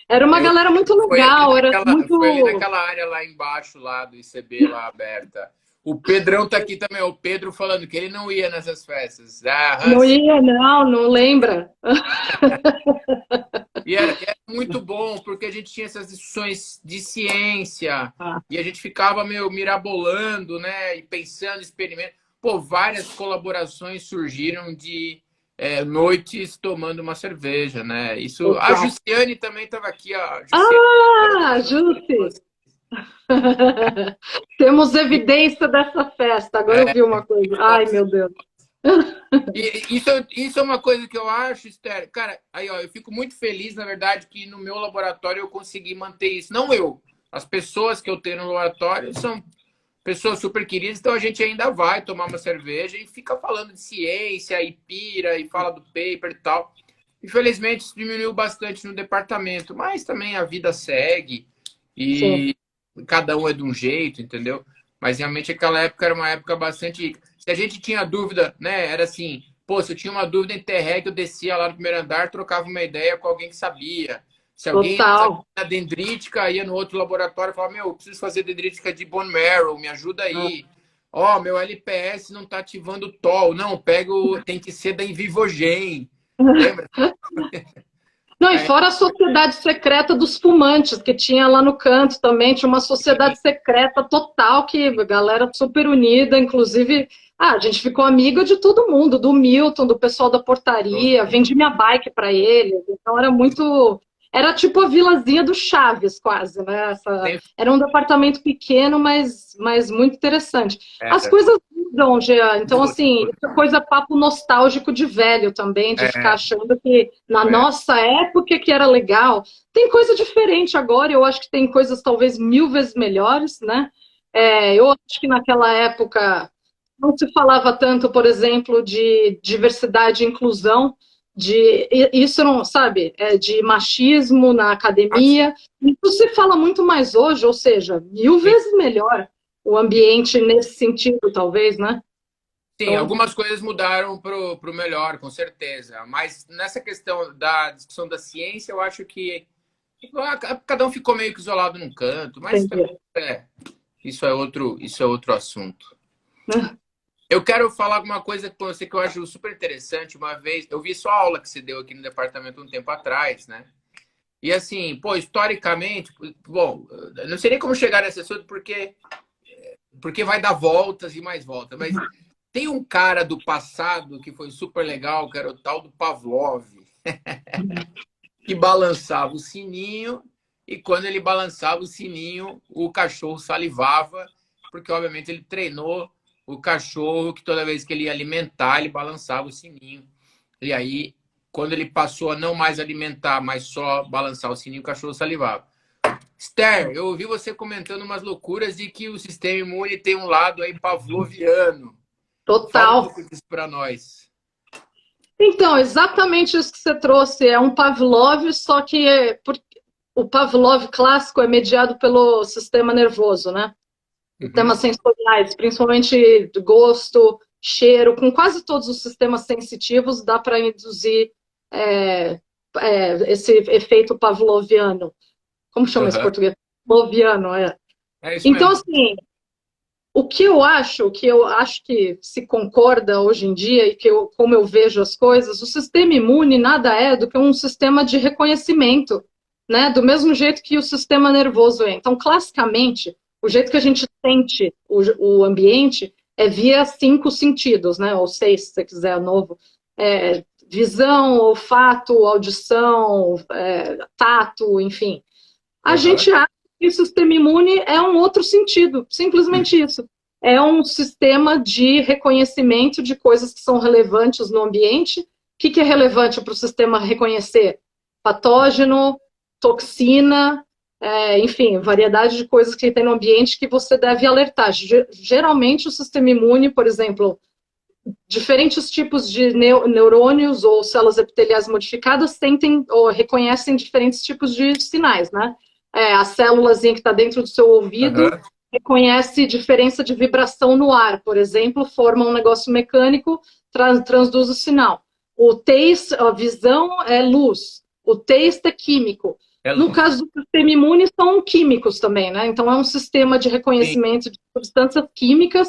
Era uma galera muito legal. Foi ali naquela área lá embaixo, lá do ICB, lá aberta. O Pedrão tá aqui também, o Pedro falando que ele não ia nessas festas. Não ia, não lembra. E era muito bom, porque a gente tinha essas discussões de ciência, e a gente ficava meio mirabolando, né, e pensando, experimentando. Pô, várias colaborações surgiram de noites tomando uma cerveja, né? Isso. A Jussiane também estava aqui, ó. Jussi! Temos evidência dessa festa. Agora eu vi uma coisa. Ai, meu Deus. E isso é uma coisa que eu acho, Esther. Cara, aí, ó, eu fico muito feliz, na verdade, que no meu laboratório eu consegui manter isso. Não eu. As pessoas que eu tenho no laboratório são pessoas super queridas, então a gente ainda vai tomar uma cerveja e fica falando de ciência, e pira, e fala do paper e tal. Infelizmente, isso diminuiu bastante no departamento, mas também a vida segue e cada um é de um jeito, entendeu? Mas realmente aquela época era uma época bastante rica. Se a gente tinha dúvida, né? Era assim, pô, se eu tinha uma dúvida em Terreg, eu descia lá no primeiro andar, trocava uma ideia com alguém que sabia. Se alguém sabia Total. da dendrítica, ia no outro laboratório e falava, meu, eu preciso fazer dendrítica de bone marrow, me ajuda aí. Ó, meu LPS não tá ativando o TOL. Não, tem que ser da Invivogen. Lembra? Não, e Aí, fora a sociedade secreta dos fumantes, que tinha lá no canto também, tinha uma sociedade secreta total, que a galera super unida, inclusive, a gente ficou amiga de todo mundo, do Milton, do pessoal da portaria, vendi minha bike para eles, então era tipo a vilazinha do Chaves, quase, né? Era um departamento pequeno, mas muito interessante. As era, coisas mudam, Jean, então, muda, assim, muda. isso é coisa papo nostálgico de velho também, de ficar É, achando que na é, nossa época que era legal. Tem coisa diferente agora, eu acho que tem coisas talvez 1000 vezes melhores, né? Eu acho que naquela época não se falava tanto, por exemplo, de diversidade e inclusão, isso não, sabe, de machismo na assim, academia. Isso se fala muito mais hoje, ou seja, 1000 vezes melhor o ambiente nesse sentido, talvez, né? sim, Então, algumas coisas mudaram pro melhor, com certeza. Mas nessa questão da discussão da ciência, eu acho que cada um ficou meio que isolado num canto, mas também entendi. isso é outro assunto. Eu quero falar alguma coisa com você que eu acho super interessante. Uma vez, eu vi sua aula que você deu aqui no departamento um tempo atrás, né? E assim, pô, historicamente, bom, eu não sei nem como chegar nesse assunto porque vai dar voltas e mais voltas, mas tem um cara do passado que foi super legal, que era o tal do Pavlov, que balançava o sininho e quando ele balançava o sininho, o cachorro salivava, porque obviamente ele treinou o cachorro que toda vez que ele ia alimentar, ele balançava o sininho. E aí, quando ele passou a não mais alimentar, mas só balançar o sininho, o cachorro salivava. Esther, eu ouvi você comentando umas loucuras de que o sistema imune tem um lado aí pavloviano. Fala um Total. pouco disso para nós. Então, exatamente isso que você trouxe. É um Pavlov, só que o Pavlov clássico é mediado pelo sistema nervoso, né? Uhum. Sistemas sensoriais, principalmente gosto, cheiro, com quase todos os sistemas sensitivos dá para induzir é, esse efeito pavloviano. Como chama esse Uhum. português? Pavloviano, é. É isso Então, mesmo. assim, o que eu acho que se concorda hoje em dia e como eu vejo as coisas, o sistema imune nada é do que um sistema de reconhecimento, né? Do mesmo jeito que o sistema nervoso é. Então, classicamente, o jeito que a gente sente o ambiente é via 5 sentidos, né? Ou 6, se você quiser, novo. Visão, olfato, audição, tato, enfim. A Uhum. gente acha que o sistema imune é um outro sentido, simplesmente isso. É um sistema de reconhecimento de coisas que são relevantes no ambiente. O que é relevante para o sistema reconhecer? Patógeno, toxina, enfim, variedade de coisas que tem no ambiente que você deve alertar. Geralmente, o sistema imune, por exemplo, diferentes tipos de neurônios ou células epiteliais modificadas sentem ou reconhecem diferentes tipos de sinais, né? A célulazinha que está dentro do seu ouvido Uhum. reconhece diferença de vibração no ar, por exemplo, forma um negócio mecânico, transduz o sinal. O taste, a visão é luz, o taste é químico. É, No caso do sistema imune, são químicos também, né? Então, é um sistema de sim. reconhecimento de substâncias químicas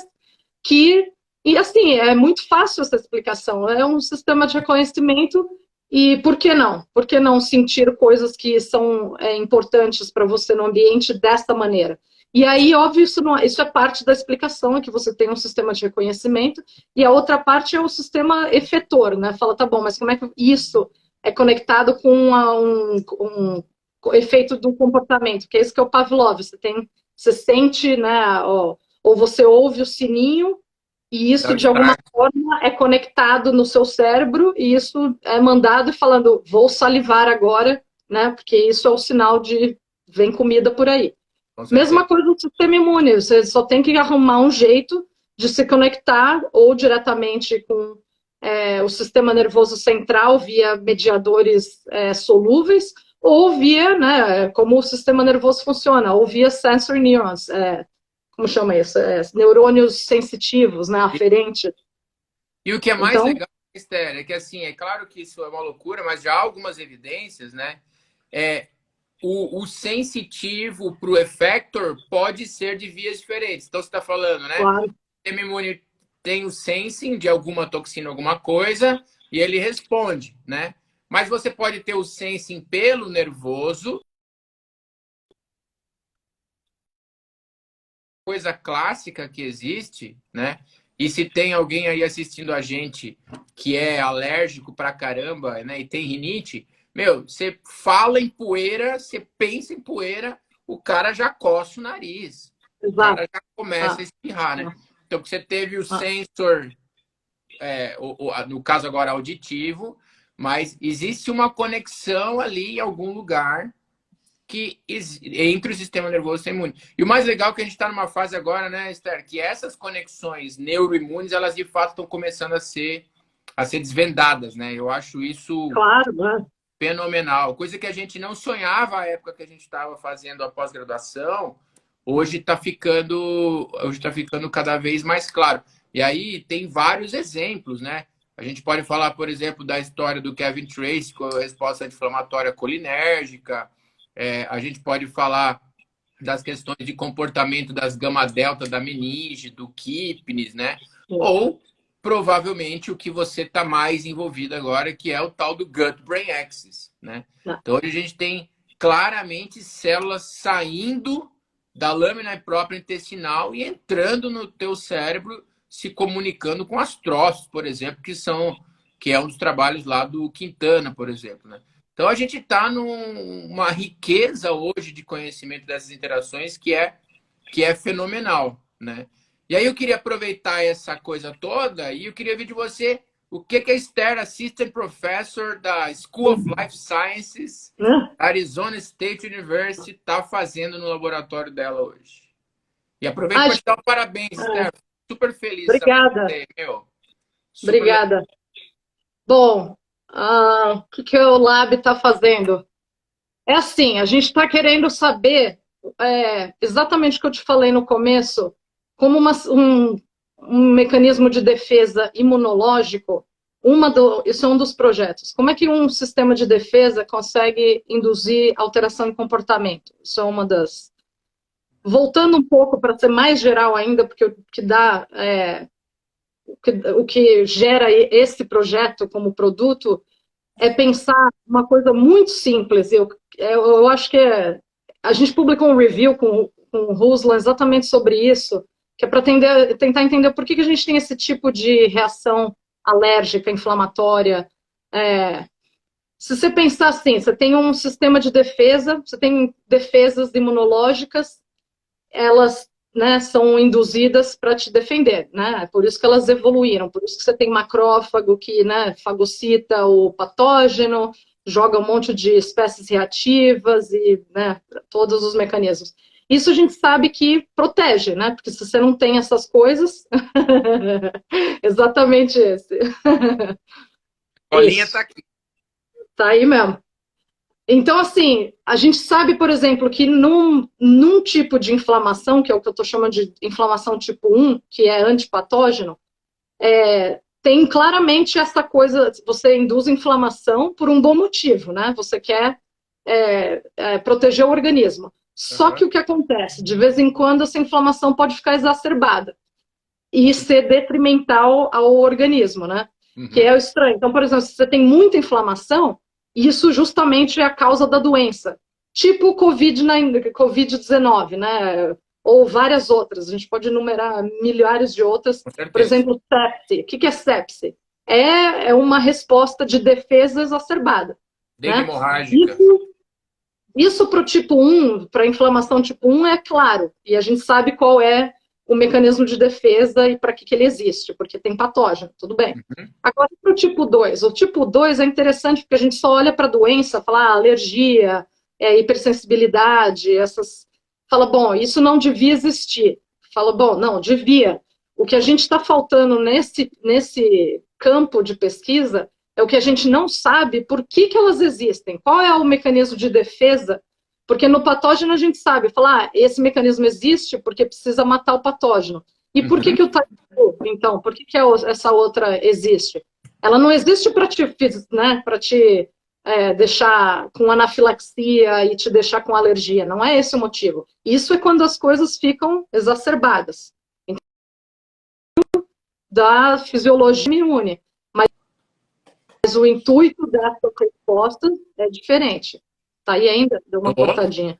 que e assim, é muito fácil essa explicação. É um sistema de reconhecimento e por que não? Por que não sentir coisas que são importantes para você no ambiente dessa maneira? E aí, óbvio, isso é parte da explicação, é que você tem um sistema de reconhecimento, e a outra parte é o sistema efetor, né? Fala, tá bom, mas como é que isso é conectado com um efeito do comportamento? Que é isso que é o Pavlov. Você sente, né? Ou você ouve o sininho e É o isso, de alguma start. forma, é conectado no seu cérebro e isso é mandado e falando, vou salivar agora, né? Porque isso é o sinal de vem comida por aí. Com certeza. Mesma coisa no sistema imune, você só tem que arrumar um jeito de se conectar ou diretamente com o sistema nervoso central via mediadores solúveis ou via, né, como o sistema nervoso funciona, ou via sensory neurons, como chama isso? Neurônios sensitivos, né? Aferentes. E o que é mais Então, legal, Esther, é que assim, é claro que isso é uma loucura, mas já há algumas evidências, né? É, o sensitivo para o effector pode ser de vias diferentes. Então, você está falando, né? claro, O sistema imune tem o sensing de alguma toxina, alguma coisa, e ele responde, né? Mas você pode ter o sensing pelo nervoso, coisa clássica que existe, né? E se tem alguém aí assistindo a gente que é alérgico pra caramba, né, e tem rinite, meu, você fala em poeira, você pensa em poeira, o cara já coça o nariz, o exato. cara já começa a Ah, espirrar, né? ah, Então, você teve o ah. sensor, no caso agora auditivo, mas existe uma conexão ali em algum lugar que entre o sistema nervoso e o imune. E o mais legal é que a gente está numa fase agora, né, Esther, que essas conexões neuroimunes, elas de fato estão começando a ser desvendadas, né? Eu acho isso Claro, né? fenomenal. Coisa que a gente não sonhava à época que a gente estava fazendo a pós-graduação, hoje tá ficando cada vez mais claro. E aí tem vários exemplos, né? A gente pode falar, por exemplo, da história do Kevin Tracy com a resposta anti-inflamatória colinérgica. A gente pode falar das questões de comportamento das gama-delta da meninge, do Kipnis, né? Ou provavelmente o que você está mais envolvido agora, que é o tal do gut-brain axis, né? Então, hoje a gente tem claramente células saindo da lâmina própria intestinal e entrando no teu cérebro, se comunicando com as troços, por exemplo, que é um dos trabalhos lá do Quintana, por exemplo, né? Então, a gente está numa riqueza hoje de conhecimento dessas interações que é fenomenal, né? E aí eu queria aproveitar essa coisa toda e eu queria ver de você o que a Esther, Assistant Professor da School of Life Sciences, Arizona State University, está fazendo no laboratório dela hoje. E aproveito para te dar um parabéns, Esther. Super feliz. Obrigada. Meu. Super Obrigada. legal. Bom, o que o Lab está fazendo? É assim, a gente está querendo saber exatamente o que eu te falei no começo, como um mecanismo de defesa imunológico, isso é um dos projetos. Como é que um sistema de defesa consegue induzir alteração em comportamento? Isso é uma das. Voltando um pouco para ser mais geral ainda, porque o que dá. O que gera esse projeto como produto é pensar uma coisa muito simples. Eu acho que a gente publicou um review com o Ruslan exatamente sobre isso, que é para tentar entender por que a gente tem esse tipo de reação alérgica, inflamatória. Se você pensar assim, você tem um sistema de defesa, você tem defesas imunológicas, elas, né, são induzidas para te defender, né? Por isso que elas evoluíram, por isso que você tem macrófago que, né, fagocita o patógeno, joga um monte de espécies reativas e, né, todos os mecanismos. Isso a gente sabe que protege, né? Porque se você não tem essas coisas, exatamente esse. A linha está aqui. Tá aí mesmo. Então, assim, a gente sabe, por exemplo, que num tipo de inflamação, que é o que eu estou chamando de inflamação tipo 1, que é antipatógeno, tem claramente essa coisa, você induz inflamação por um bom motivo, né? Você quer proteger o organismo. Só que o que acontece? De vez em quando essa inflamação pode ficar exacerbada e ser detrimental ao organismo, né? Que é o estranho. Então, por exemplo, se você tem muita inflamação, isso justamente é a causa da doença. Tipo o Covid-19, né? Ou várias outras. A gente pode enumerar milhares de outras. Por exemplo, sepse. O que é sepse? É uma resposta de defesa exacerbada. Dengue né? hemorrágica. Isso para o tipo 1, para a inflamação tipo 1, é claro. E a gente sabe qual é o mecanismo de defesa e para que ele existe, porque tem patógeno, tudo bem. Agora, para o tipo 2. O tipo 2 é interessante porque a gente só olha para a doença, fala alergia, hipersensibilidade, essas. Fala, bom, isso não devia existir. Fala, bom, não, devia. O que a gente está faltando nesse campo de pesquisa é o que a gente não sabe por que elas existem. Qual é o mecanismo de defesa Porque no patógeno a gente sabe, falar, esse mecanismo existe porque precisa matar o patógeno. E por que o Tamiflu, então? Por que essa outra existe? Ela não existe para te deixar com anafilaxia e te deixar com alergia. Não é esse o motivo. Isso é quando as coisas ficam exacerbadas. Então, da fisiologia imune. Mas o intuito dessas respostas é diferente. Tá aí ainda? Deu uma cortadinha.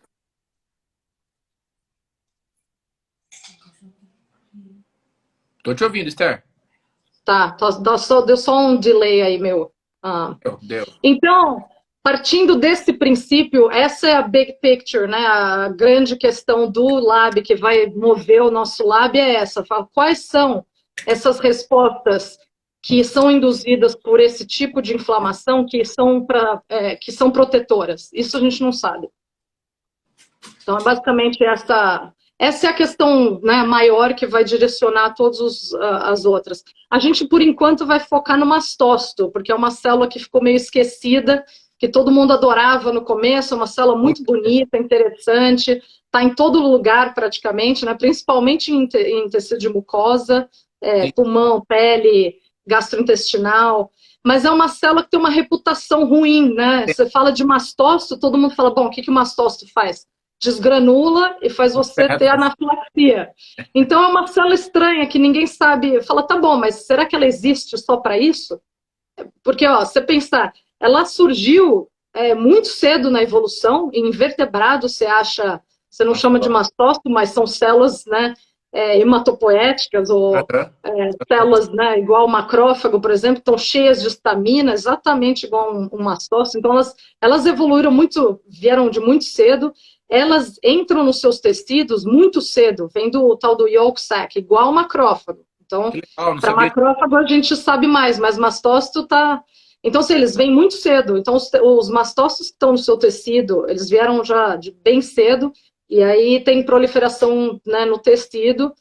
Tô te ouvindo, Esther. Tá, deu só um delay aí, meu. Deu. Então, partindo desse princípio, essa é a big picture, né? A grande questão do lab que vai mover o nosso lab é essa. Quais são essas respostas que são induzidas por esse tipo de inflamação que são protetoras? Isso a gente não sabe. Então, é basicamente essa é a questão, né, maior que vai direcionar todas as outras. A gente, por enquanto, vai focar no mastócito, porque é uma célula que ficou meio esquecida, que todo mundo adorava no começo, é uma célula muito bonita, interessante, está em todo lugar praticamente, né, principalmente em tecido de mucosa, pulmão, pele, gastrointestinal, mas é uma célula que tem uma reputação ruim, né? Você fala de mastócito, todo mundo fala, bom, o que o mastócito faz? Desgranula e faz você ter anafilaxia. Então é uma célula estranha que ninguém sabe. Fala, tá bom, mas será que ela existe só para isso? Porque, ó, você pensar, ela surgiu muito cedo na evolução, em invertebrado você não chama de mastócito, mas são células, né, hematopoéticas ou células, né, igual o macrófago, por exemplo, estão cheias de histamina, exatamente igual um mastócito. Então elas evoluíram muito, vieram de muito cedo. Elas entram nos seus tecidos muito cedo, vem do tal do yolk sac, igual o macrófago. Então, para macrófago a gente sabe mais, mas mastócito tá... Então, se eles vêm muito cedo, então os mastócitos que estão no seu tecido, eles vieram já de bem cedo, e aí tem proliferação, né, no tecido.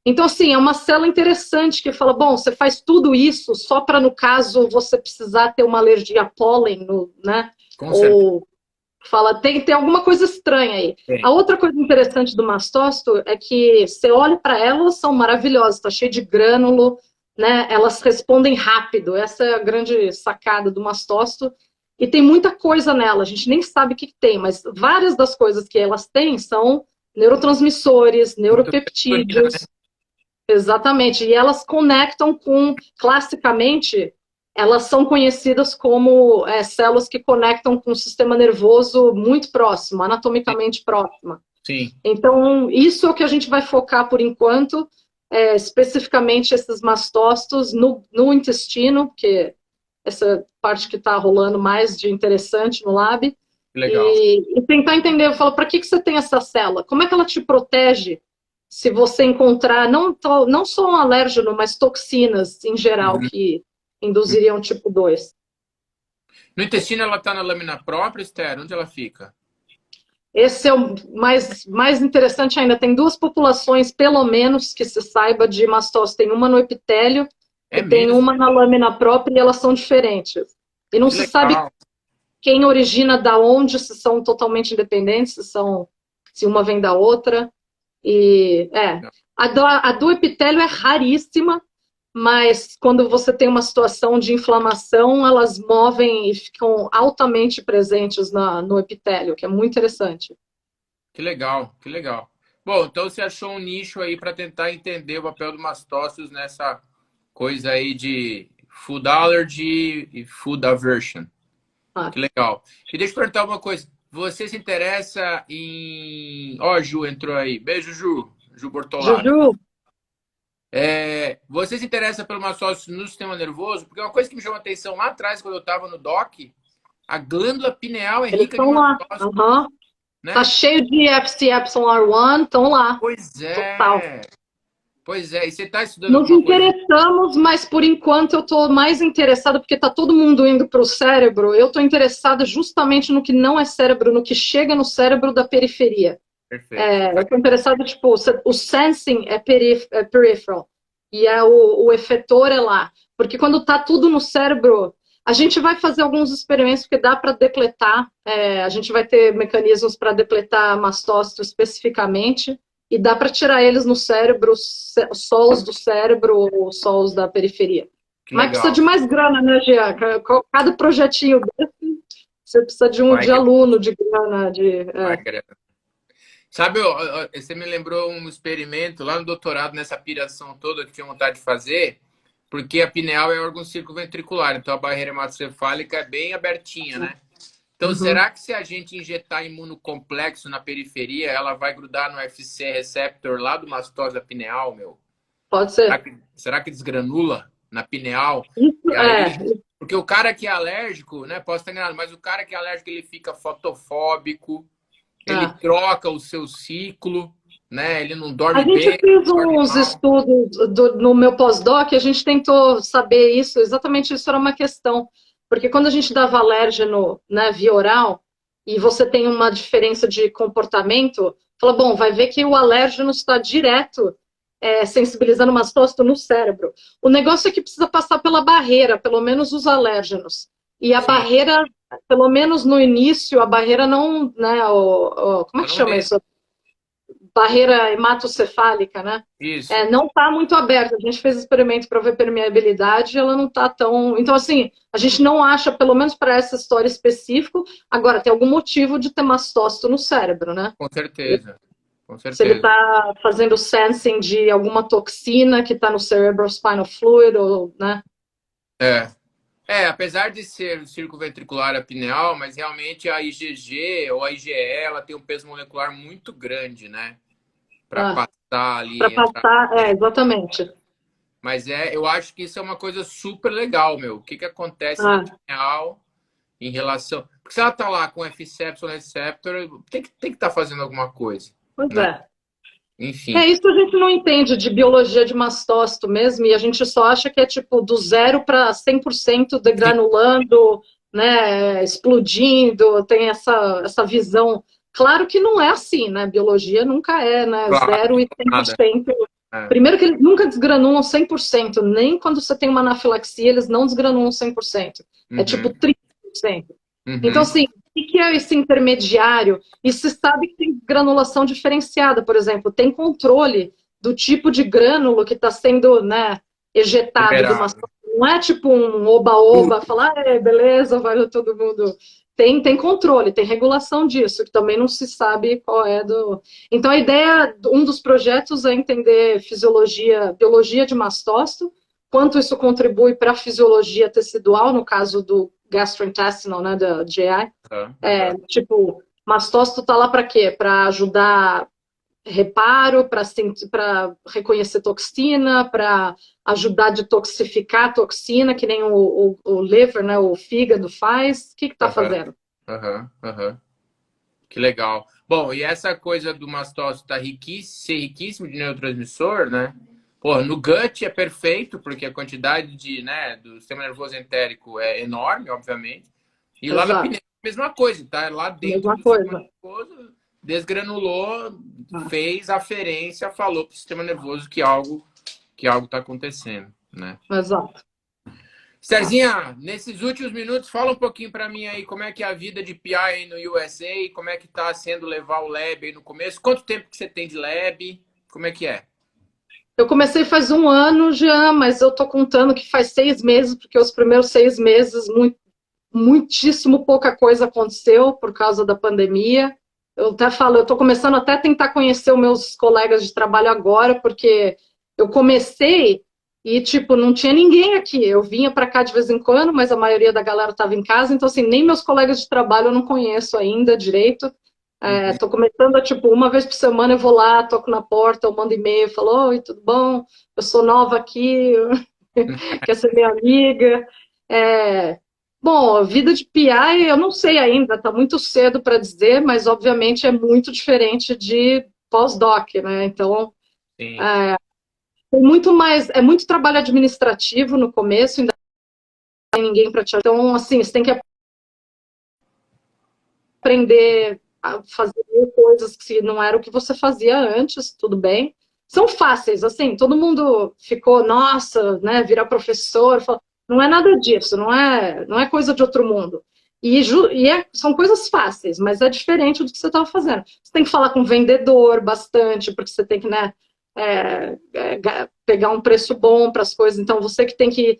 Então, assim, é uma célula interessante que fala, bom, você faz tudo isso só para, no caso, você precisar ter uma alergia a pólen, né? Ou fala, tem alguma coisa estranha aí. A outra coisa interessante do mastócito é que você olha para elas, são maravilhosas, está cheio de grânulo, né? Elas respondem rápido, essa é a grande sacada do mastócito. E tem muita coisa nela, a gente nem sabe o que tem, mas várias das coisas que elas têm são neurotransmissores, neuropeptídeos. Exatamente, e elas conectam com, classicamente, elas são conhecidas como células que conectam com o sistema nervoso muito próximo, anatomicamente próximo. Sim. Então, isso é o que a gente vai focar por enquanto, especificamente esses mastócitos no intestino, que essa parte que está rolando mais de interessante no lab. Legal. E tentar entender, eu falo, para que você tem essa célula? Como é que ela te protege se você encontrar, não só um alérgeno, mas toxinas em geral que induziriam tipo 2? No intestino ela está na lâmina própria, Esther? Onde ela fica? Esse é o mais interessante ainda. Tem duas populações, pelo menos, que se saiba de mastócito. Tem uma no epitélio e tem uma na lâmina própria, e elas são diferentes. E não se sabe quem origina da onde, se são totalmente independentes, se uma vem da outra. E a do epitélio é raríssima, mas quando você tem uma situação de inflamação, elas movem e ficam altamente presentes no epitélio, que é muito interessante. Que legal, que legal. Bom, então você achou um nicho aí para tentar entender o papel do mastócitos nessa coisa aí de food allergy e food aversion. Que legal. E deixa eu perguntar uma coisa. Você se interessa em... Ó, Ju entrou aí. Beijo, Ju. Ju Bortolaro. Juju. Você se interessa pelo mastócito no sistema nervoso? Porque uma coisa que me chamou a atenção lá atrás, quando eu estava no DOC, a glândula pineal é rica de mastócito. Uhum. Né? Tá cheio de FcεR1, estão lá. Pois é. Total. Pois é, e você está estudando Nos interessamos, mas por enquanto eu estou mais interessada, porque está todo mundo indo para o cérebro, eu estou interessada justamente no que não é cérebro, no que chega no cérebro da periferia. Perfeito. Eu estou interessada, tipo, o sensing é peripheral, e o efetor é lá. Porque quando está tudo no cérebro, A gente vai fazer alguns experimentos que dá para depletar, a gente vai ter mecanismos para depletar mastócito especificamente, e dá para tirar eles no cérebro, solos do cérebro ou solos da periferia. Que Mas precisa de legal. mais grana, né, Jean? Cada projetinho desse, você precisa Vai, de aluno, de grana, vai, sabe, você me lembrou um experimento lá no doutorado, nessa piração toda que tinha vontade de fazer, porque a pineal é órgão circunventricular, então a barreira hematocefálica é bem abertinha, né? Então, Uhum. será que se a gente injetar imunocomplexo na periferia, ela vai grudar no FC receptor lá do mastose da pineal, meu? Pode ser. Será que desgranula na pineal? Isso E aí, porque o cara que é alérgico, né, posso estar enganado, mas o cara que é alérgico, ele fica fotofóbico, ele é. troca o seu ciclo, né? Ele não A dorme gente bem, fez dorme uns mal. estudos no meu pós-doc, a gente tentou saber isso, exatamente isso era uma questão. Porque quando a gente dava alérgeno, né, via oral, e você tem uma diferença de comportamento, fala, bom, vai ver que o alérgeno está direto sensibilizando o mastócito no cérebro. O negócio é que precisa passar pela barreira, pelo menos os alérgenos. E a Sim, barreira, pelo menos no início, a barreira não, né, como é eu que não chama deixo. isso? Barreira hematocefálica, né? Isso, Não está muito aberta. A gente fez experimento para ver permeabilidade, ela não está tão. Então, assim, a gente não acha, pelo menos para essa história específica, agora tem algum motivo de ter mastócito no cérebro, né? com certeza, com Se ele certeza. está fazendo sensing de alguma toxina que está no cerebrospinal fluid, ou, né? É. Apesar de ser circunventricular a pineal, mas realmente a IgG ou a IgE, ela tem um peso molecular muito grande, né? Para Ah, passar ali, para entrar. passar, exatamente. Mas eu acho que isso é uma coisa super legal, meu. O que que acontece na Ah, pineal em relação. Porque se ela tá lá com F-septor, receptor, tem que estar fazendo alguma coisa, pois né? é. Enfim. Isso a gente não entende de biologia de mastócito mesmo, e a gente só acha que é tipo do 0 para 100% Sim, degranulando, né, explodindo, tem essa visão. Claro que não é assim, né? Biologia nunca é, né? claro, 0 e cem por nada. cento. É. Primeiro que eles nunca desgranulam 100%, nem quando você tem uma anafilaxia, eles não desgranulam 100%. É tipo Uhum, 30%. Então, uhum. assim, o que é esse intermediário? E se sabe que tem granulação diferenciada, por exemplo, tem controle do tipo de grânulo que está sendo, né, ejetado do Liberado. mastoma. Não é tipo um oba-oba, falar, beleza, vai todo mundo. Tem controle, tem regulação disso, que também não se sabe qual é do. Então, a ideia, um dos projetos é entender fisiologia, biologia de mastócito, quanto isso contribui para a fisiologia tecidual, no caso do gastrointestinal, né, da GI. Uhum, uhum. Tipo, mastócito está lá para quê? Para ajudar reparo, para reconhecer toxina, para ajudar a detoxificar a toxina, que nem o liver, né, o fígado faz. O que está Aham, fazendo? aham, aham. Que legal. Bom, e essa coisa do mastócito tá ser riquíssimo de neurotransmissor, né? Pô, no gut é perfeito, porque a quantidade do sistema nervoso entérico é enorme, obviamente. E lá na Exato. pineal, mesma coisa, tá? Lá dentro Mesma do sistema coisa. nervoso, desgranulou, Ah, fez aferência, falou pro sistema nervoso que algo tá acontecendo, né? exato. Ah. Serginha, nesses últimos minutos, fala um pouquinho para mim aí como é que é a vida de PI aí no USA, como é que tá sendo levar o lab aí no começo, quanto tempo que você tem de lab, como é que é? Eu comecei faz um ano já, mas eu tô contando que faz 6 meses, porque os primeiros 6 meses, muitíssimo pouca coisa aconteceu por causa da pandemia. Eu até falo, eu estou começando até a tentar conhecer os meus colegas de trabalho agora, porque eu comecei e, tipo, não tinha ninguém aqui. Eu vinha para cá de vez em quando, mas a maioria da galera estava em casa, então, assim, nem meus colegas de trabalho eu não conheço ainda direito. Uhum. Estou começando a, tipo, uma vez por semana eu vou lá, toco na porta, eu mando e-mail, falo, oi, tudo bom? Eu sou nova aqui, quer ser minha amiga? É, Bom, a vida de PI, eu não sei ainda, está muito cedo para dizer, mas obviamente é muito diferente de pós-doc, né? Então, Sim. tem muito mais, é muito trabalho administrativo no começo, ainda não tem ninguém para te ajudar. Então, assim, você tem que aprender a fazer coisas que não era o que você fazia antes, tudo bem. São fáceis, assim, todo mundo ficou, nossa, né, virar professor, Não é nada disso, não é coisa de outro mundo. São coisas fáceis, mas é diferente do que você estava fazendo. Você tem que falar com o vendedor bastante, porque você tem que, né, pegar um preço bom para as coisas. Então, você que tem que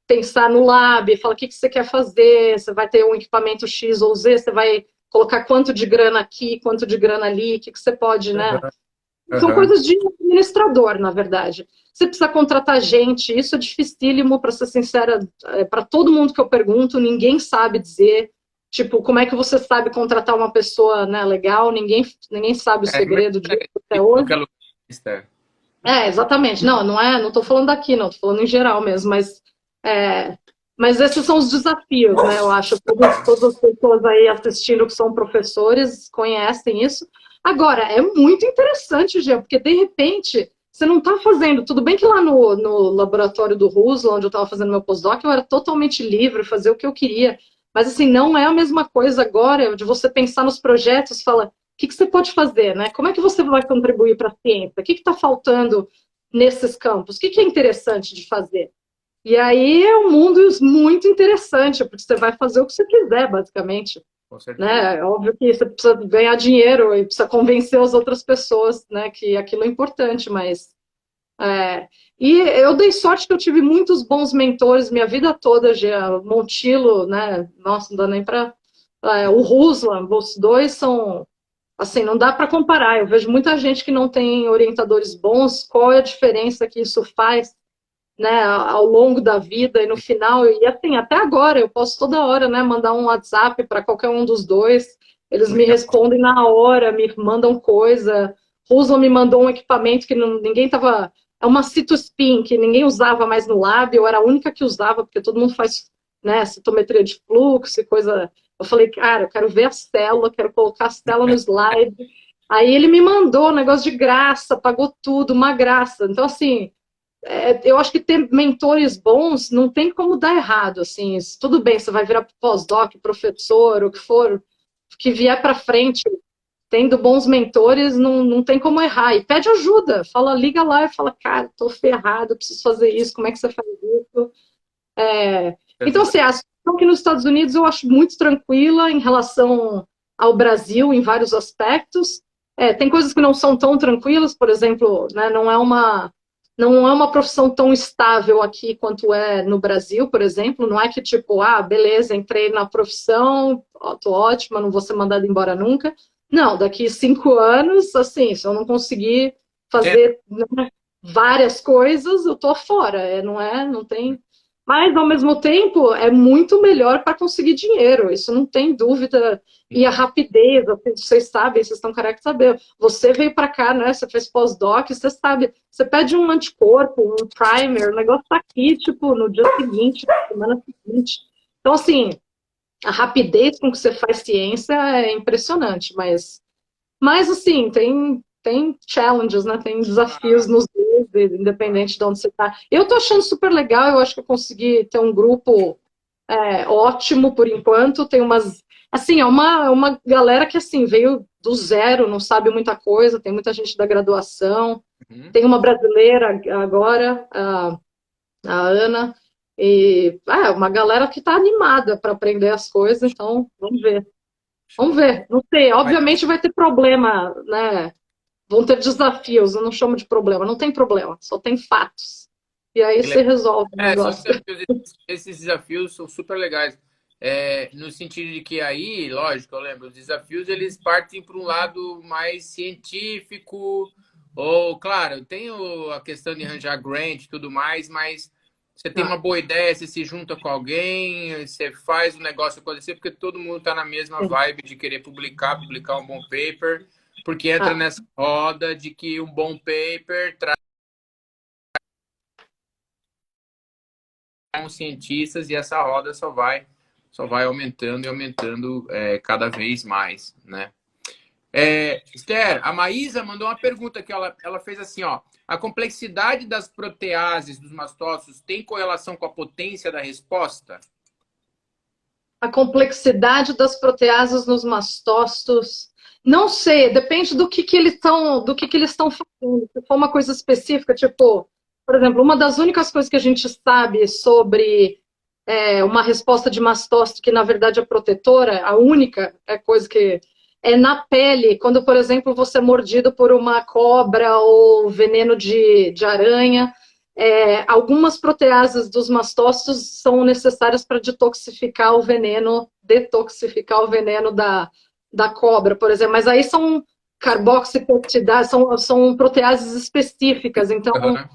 pensar no lab, fala o que você quer fazer, você vai ter um equipamento X ou Z, você vai colocar quanto de grana aqui, quanto de grana ali, o que você pode, né? Aham, São aham. coisas de administrador, na verdade. Você precisa contratar gente, isso é dificílimo, para ser sincera, para todo mundo que eu pergunto, ninguém sabe dizer, tipo, como é que você sabe contratar uma pessoa, né, legal, ninguém sabe o Como é segredo que disso é até isso que hoje. é lojista? Exatamente. Não tô falando daqui, não, tô falando em geral mesmo, é, mas esses são os desafios, né? Eu acho que todas as pessoas aí assistindo que são professores conhecem isso. Agora, é muito interessante, Gê, porque de repente você não está fazendo. Tudo bem que lá no laboratório do Rusla, onde eu estava fazendo meu pós-doc, eu era totalmente livre, fazer o que eu queria. Mas assim, não é a mesma coisa agora de você pensar nos projetos, fala, que você pode fazer, né? Como é que você vai contribuir para a ciência? O que está faltando nesses campos? O que é interessante de fazer? E aí é um mundo muito interessante, porque você vai fazer o que você quiser, basicamente. Com certeza. Né? É óbvio que você precisa ganhar dinheiro e precisa convencer as outras pessoas, né, que aquilo é importante, mas e eu dei sorte que eu tive muitos bons mentores minha vida toda, já Montilo, né? Nossa, não dá nem para o Ruslan, os dois são assim, não dá para comparar. Eu vejo muita gente que não tem orientadores bons. Qual é a diferença que isso faz, né, ao longo da vida e no final? E assim, até agora, eu posso toda hora, né, mandar um WhatsApp para qualquer um dos dois. Eles me Legal. respondem na hora, me mandam coisa. Ruslan me mandou um equipamento que ninguém estava. É uma Cytospin que ninguém usava mais no lab. Eu era a única que usava, porque todo mundo faz, né, citometria de fluxo e coisa. Eu falei, cara, eu quero ver a célula, quero colocar a célula no slide. Aí ele me mandou um negócio de graça, pagou tudo, uma graça. Então, assim, eu acho que ter mentores bons não tem como dar errado, assim, tudo bem, você vai virar pós-doc, professor, o que for, que vier para frente, tendo bons mentores, não tem como errar, e pede ajuda, fala, liga lá e fala, cara, tô ferrado, preciso fazer isso, como é que você faz isso? Então, assim, a situação aqui nos Estados Unidos eu acho muito tranquila em relação ao Brasil, em vários aspectos. Tem coisas que não são tão tranquilas, por exemplo, né, não é uma profissão tão estável aqui quanto é no Brasil, por exemplo. Não é que tipo, beleza, entrei na profissão, tô ótima, não vou ser mandada embora nunca. Não, daqui 5 anos, assim, se eu não conseguir É, fazer, né, várias coisas, eu tô fora. Não tem. Mas, ao mesmo tempo, é muito melhor para conseguir dinheiro, isso não tem dúvida. E a rapidez, assim, vocês sabem, vocês estão carecas de saber. Você veio para cá, né? Você fez pós-doc, você sabe. Você pede um anticorpo, um primer, o negócio tá aqui, tipo, no dia seguinte, na semana seguinte. Então, assim, a rapidez com que você faz ciência é impressionante, mas assim, tem challenges, né? Tem desafios nos dois, independente de onde você está. Eu tô achando super legal, eu acho que eu consegui ter um grupo ótimo por enquanto. Tem umas. Assim, é uma galera que assim veio do zero, não sabe muita coisa, tem muita gente da graduação, uhum. tem uma brasileira agora, a Ana, e uma galera que está animada para aprender as coisas, então vamos ver. Vamos Show. ver, não sei, Mas, obviamente vai ter problema, né? Vão ter desafios, eu não chamo de problema, não tem problema, só tem fatos. E aí que você legal. resolve o São negócio. desafios, esses desafios são super legais. No sentido de que aí, lógico, eu lembro, os desafios eles partem para um lado mais científico, ou, claro, tem a questão de arranjar grant e tudo mais, mas você tem Ah, uma boa ideia, você se junta com alguém, você faz o negócio acontecer, porque todo mundo está na mesma sim. vibe de querer publicar um bom paper, porque entra Ah, nessa roda de que um bom paper com cientistas e essa roda só vai aumentando e aumentando cada vez mais, né? Esther, a Maísa mandou uma pergunta que ela fez assim, ó. A complexidade das proteases dos mastócitos tem correlação com a potência da resposta? a complexidade das proteases nos mastócitos, não sei, depende do que eles estão fazendo. Se for uma coisa específica, tipo por exemplo, uma das únicas coisas que a gente sabe sobre uma resposta de mastócito que, na verdade, é protetora, a única coisa que é na pele, quando, por exemplo, você é mordido por uma cobra ou veneno de aranha, algumas proteases dos mastócitos são necessárias para detoxificar o veneno da cobra, por exemplo. Mas aí são carboxipeptidases, são proteases específicas, então Aham.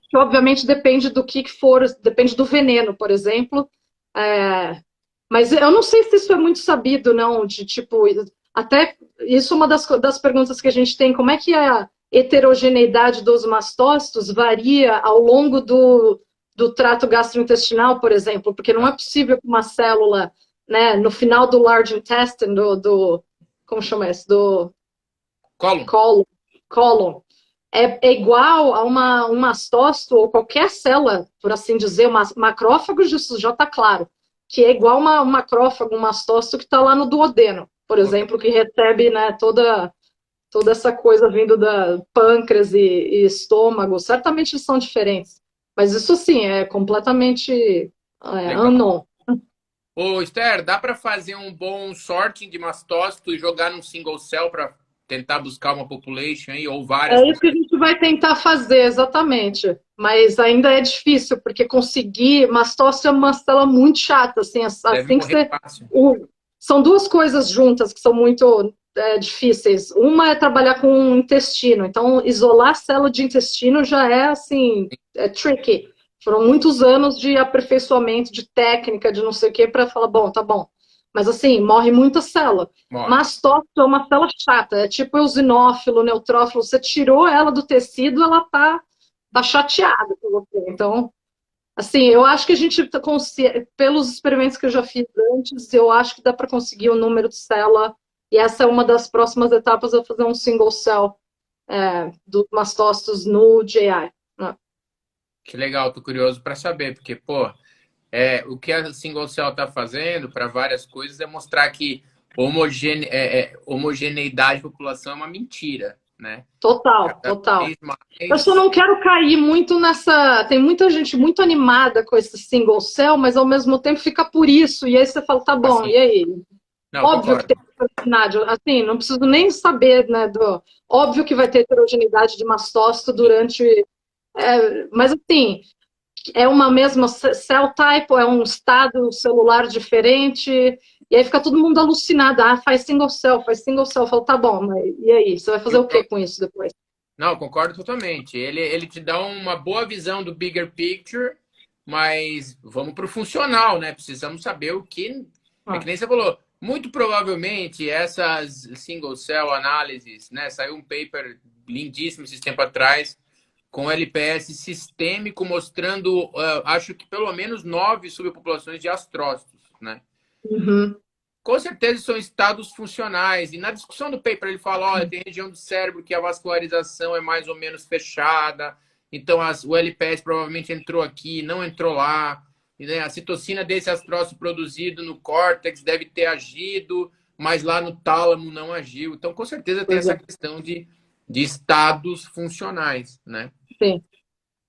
que obviamente depende do que for, depende do veneno, por exemplo. Mas eu não sei se isso é muito sabido, não, de tipo, até isso é uma das perguntas que a gente tem, como é que a heterogeneidade dos mastócitos varia ao longo do trato gastrointestinal, por exemplo, porque não é possível que uma célula, né, no final do large intestine, como chama isso? Do Colon. cólon, é igual a um mastócito ou qualquer célula, por assim dizer, macrófagos, isso já está claro, que é igual um macrófago, um mastócito que está lá no duodeno, por Ok. exemplo, que recebe, né, toda essa coisa vindo da pâncreas e estômago. Certamente eles são diferentes, mas isso sim é completamente Legal. unknown. Ô, Esther, dá para fazer um bom sorting de mastócito e jogar num single cell para tentar buscar uma population aí, ou várias? É isso que a gente vai tentar fazer, exatamente. Mas ainda é difícil, porque conseguir mastócito é uma célula muito chata, assim, Deve assim que morrer você. fácil. São duas coisas juntas que são muito difíceis. Uma é trabalhar com o intestino, então isolar a célula de intestino já é assim, é tricky. Foram muitos anos de aperfeiçoamento, de técnica, de não sei o quê, para falar, bom, tá bom. Mas assim, morre muita célula. Morre. Mastócito é uma célula chata, é tipo eosinófilo, neutrófilo. Você tirou ela do tecido, ela tá chateada com você. Então, assim, eu acho que a gente, pelos experimentos que eu já fiz antes, eu acho que dá para conseguir o número de célula. E essa é uma das próximas etapas, eu fazer um single cell dos mastócitos no GI. Né? Que legal, tô curioso para saber, porque, pô, o que a single cell está fazendo para várias coisas é mostrar que homogeneidade de população é uma mentira, né? Total, Cada total. vez Eu só mais. não quero cair muito nessa. Tem muita gente muito animada com esse single cell, mas ao mesmo tempo fica por isso. E aí você fala, tá bom, Assim, e aí? não, Óbvio que tem concordo. heterogeneidade. Assim, não preciso nem saber, né? Óbvio que vai ter heterogeneidade de mastócito durante. Mas assim, é uma mesma cell type, é um estado celular diferente. E aí fica todo mundo alucinado. Ah, faz single cell, faz single cell. Eu falo, tá bom, mas e aí? Você vai E fazer o o que com isso depois? Não, concordo totalmente. Ele te dá uma boa visão do bigger picture, mas vamos para o funcional, né? Precisamos saber o que. É que Ah, nem você falou. Muito provavelmente essas single cell análises, né? Saiu um paper lindíssimo esse tempo atrás com LPS sistêmico mostrando, acho que pelo menos 9 subpopulações de astrócitos, né? uhum, Com certeza são estados funcionais. E na discussão do paper ele fala, olha, tem região do cérebro que a vascularização é mais ou menos fechada, então o LPS provavelmente entrou aqui, não entrou lá. E, né, a citocina desse astrócito produzido no córtex deve ter agido, mas lá no tálamo não agiu. Então, com certeza tem pois essa é, questão de estados funcionais, né? sim.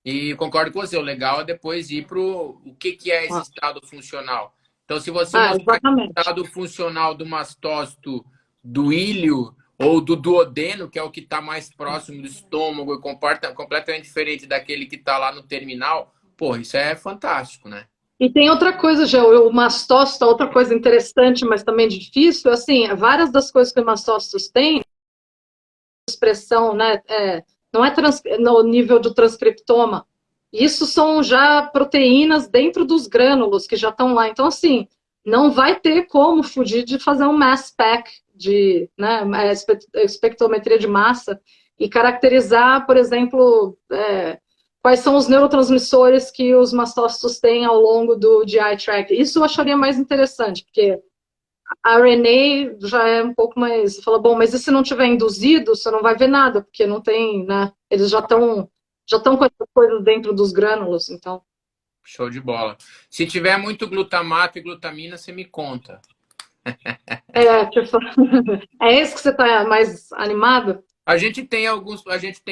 E concordo com você, o legal é depois ir para o que é esse Ah, estado funcional. Então, se você mostrar que o exatamente. estado funcional do mastócito do ilho ou do duodeno, que é o que está mais próximo do estômago e comporta completamente diferente daquele que está lá no terminal, pô, isso é fantástico, né? E tem outra coisa, Gê, o mastócito, outra coisa interessante, mas também difícil, assim, várias das coisas que os mastócitos têm, expressão, né, não é no nível do transcriptoma, isso são já proteínas dentro dos grânulos que já estão lá. Então, assim, não vai ter como fugir de fazer um mass spec de, né, espectrometria de massa e caracterizar, por exemplo, quais são os neurotransmissores que os mastócitos têm ao longo do GI tract. Isso eu acharia mais interessante, porque a RNA já é um pouco mais. Você fala, bom, mas e se não tiver induzido, você não vai ver nada, porque não tem, né? Eles já estão com essas coisas dentro dos grânulos, então. Show de bola. Se tiver muito glutamato e glutamina, você me conta. Tipo, é esse que você está mais animado? A gente tem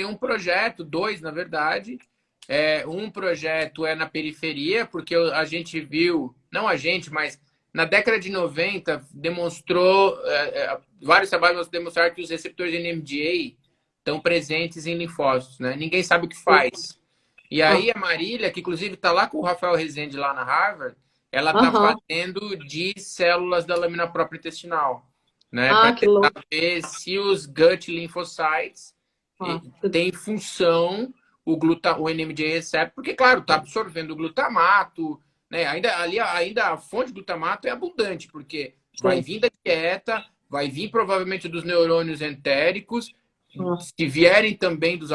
um projeto, dois, na verdade, Um projeto é na periferia, porque a gente viu, não a gente, mas na década de 90 demonstrou, vários trabalhos demonstraram que os receptores de NMDA estão presentes em linfócitos, né? Ninguém sabe o que faz. E aí a Marília, que inclusive está lá com o Rafael Rezende lá na Harvard, ela está fazendo de células da lâmina própria intestinal, né? Para Que louco. tentar ver se os gut lymphocytes têm função o NMDA receptor, porque, claro, está absorvendo o glutamato, né? Ainda a fonte de glutamato é abundante, porque vai vir da dieta, vai vir provavelmente dos neurônios entéricos, se vierem também dos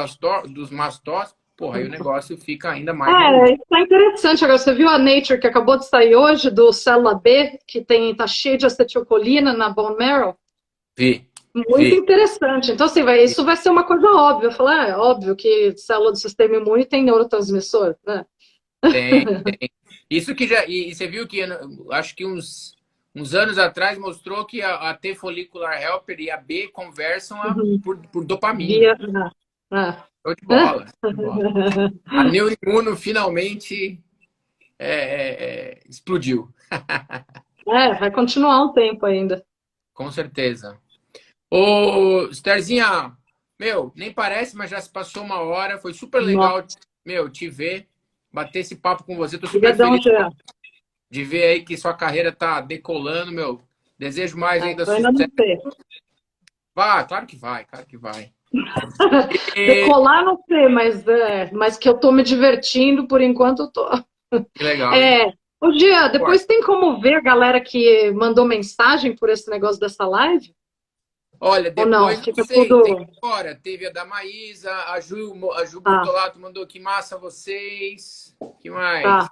mastócitos, porra, aí o negócio fica ainda mais... Isso é interessante. Agora, você viu a Nature que acabou de sair hoje, do célula B, que tá cheio de acetilcolina na bone marrow? Vi. Muito interessante. Então, assim, isso vai ser uma coisa óbvia. Falar, é óbvio que célula do sistema imune tem neurotransmissor, né? Tem. Isso que já... E você viu que, acho que uns anos atrás, mostrou que a T follicular helper e a B conversam por dopamina. Show de bola. A neuroimuno finalmente explodiu. Vai continuar um tempo ainda. Com certeza. Ô, Sterzinha, nem parece, mas já se passou uma hora. Foi super legal, te ver, bater esse papo com você. Tô super feliz de ver aí que sua carreira tá decolando, Desejo mais ainda sucesso. Ainda não sei. Claro que vai, claro que vai. Decolar não sei, mas que eu tô me divertindo, por enquanto eu tô. Que legal. Ô, Gia, depois tem como ver a galera que mandou mensagem por esse negócio dessa live? Olha, depois não sei, tem agora, teve a da Maísa, a Ju Bortolato mandou que massa vocês. Que mais?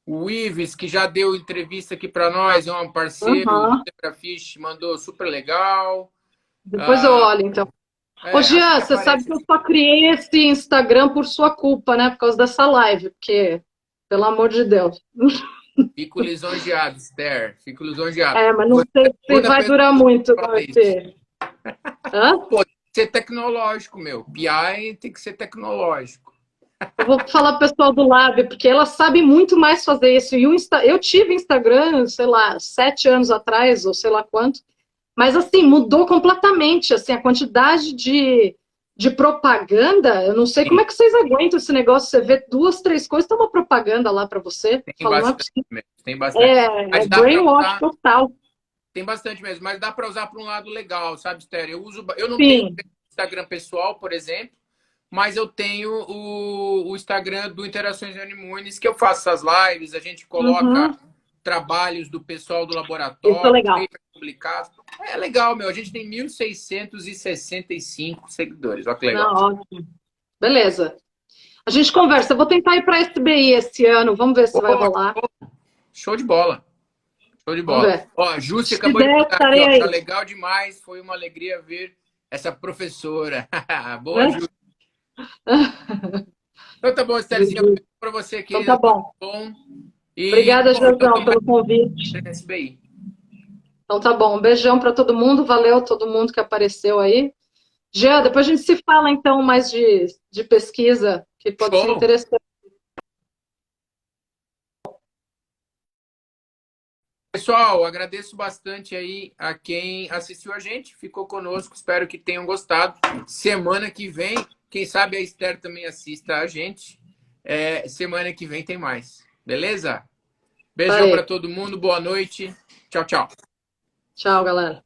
O Ives, que já deu entrevista aqui para nós, é um parceiro, o Zebrafish mandou super legal. Depois eu olho, então. Ô, Jean, você sabe que eu só criei esse Instagram por sua culpa, né? Por causa dessa live, porque, pelo amor de Deus. Fico lisonjeado, Esther. Fico lisonjeado. Mas não sei se vai durar muito. Pô, tem que ser tecnológico, PI tem que ser tecnológico. Eu vou falar pro pessoal do Lab, porque ela sabe muito mais fazer isso. E eu tive Instagram, sei lá, 7 anos atrás, ou sei lá quanto. Mas, assim, mudou completamente, assim, a quantidade de propaganda. Eu não sei como é que vocês aguentam esse negócio. Você vê 2, 3 coisas, tem uma propaganda lá para você. Tem bastante. Brainwash total. Tem bastante mesmo, mas dá para usar para um lado legal, sabe, Esther? Eu não tenho Instagram pessoal, por exemplo, mas eu tenho o Instagram do Interações Imunes, que eu faço essas lives, a gente coloca trabalhos do pessoal do laboratório. Isso é legal. Publicado. É legal, a gente tem 1.665 seguidores, olha que legal. Ótimo. Beleza. A gente conversa. Eu vou tentar ir para a SBI esse ano, vamos ver se vai rolar. Show de bola. Show de bola. Ó, a Júcia acabou de botar aqui, ó, tá legal demais, foi uma alegria ver essa professora. Boa, Júcia. Então tá bom, Estherzinha, um beijo pra você, querida. Então tá bom. Obrigada, Josão, pelo convite. Então tá bom, um beijão para todo mundo, valeu todo mundo que apareceu aí. Jean, depois a gente se fala então mais de pesquisa, que pode ser interessante. Pessoal, agradeço bastante aí a quem assistiu a gente, ficou conosco, espero que tenham gostado. Semana que vem, quem sabe a Esther também assista a gente. Semana que vem tem mais, beleza? Beijão para todo mundo, boa noite. Tchau, tchau. Tchau, galera.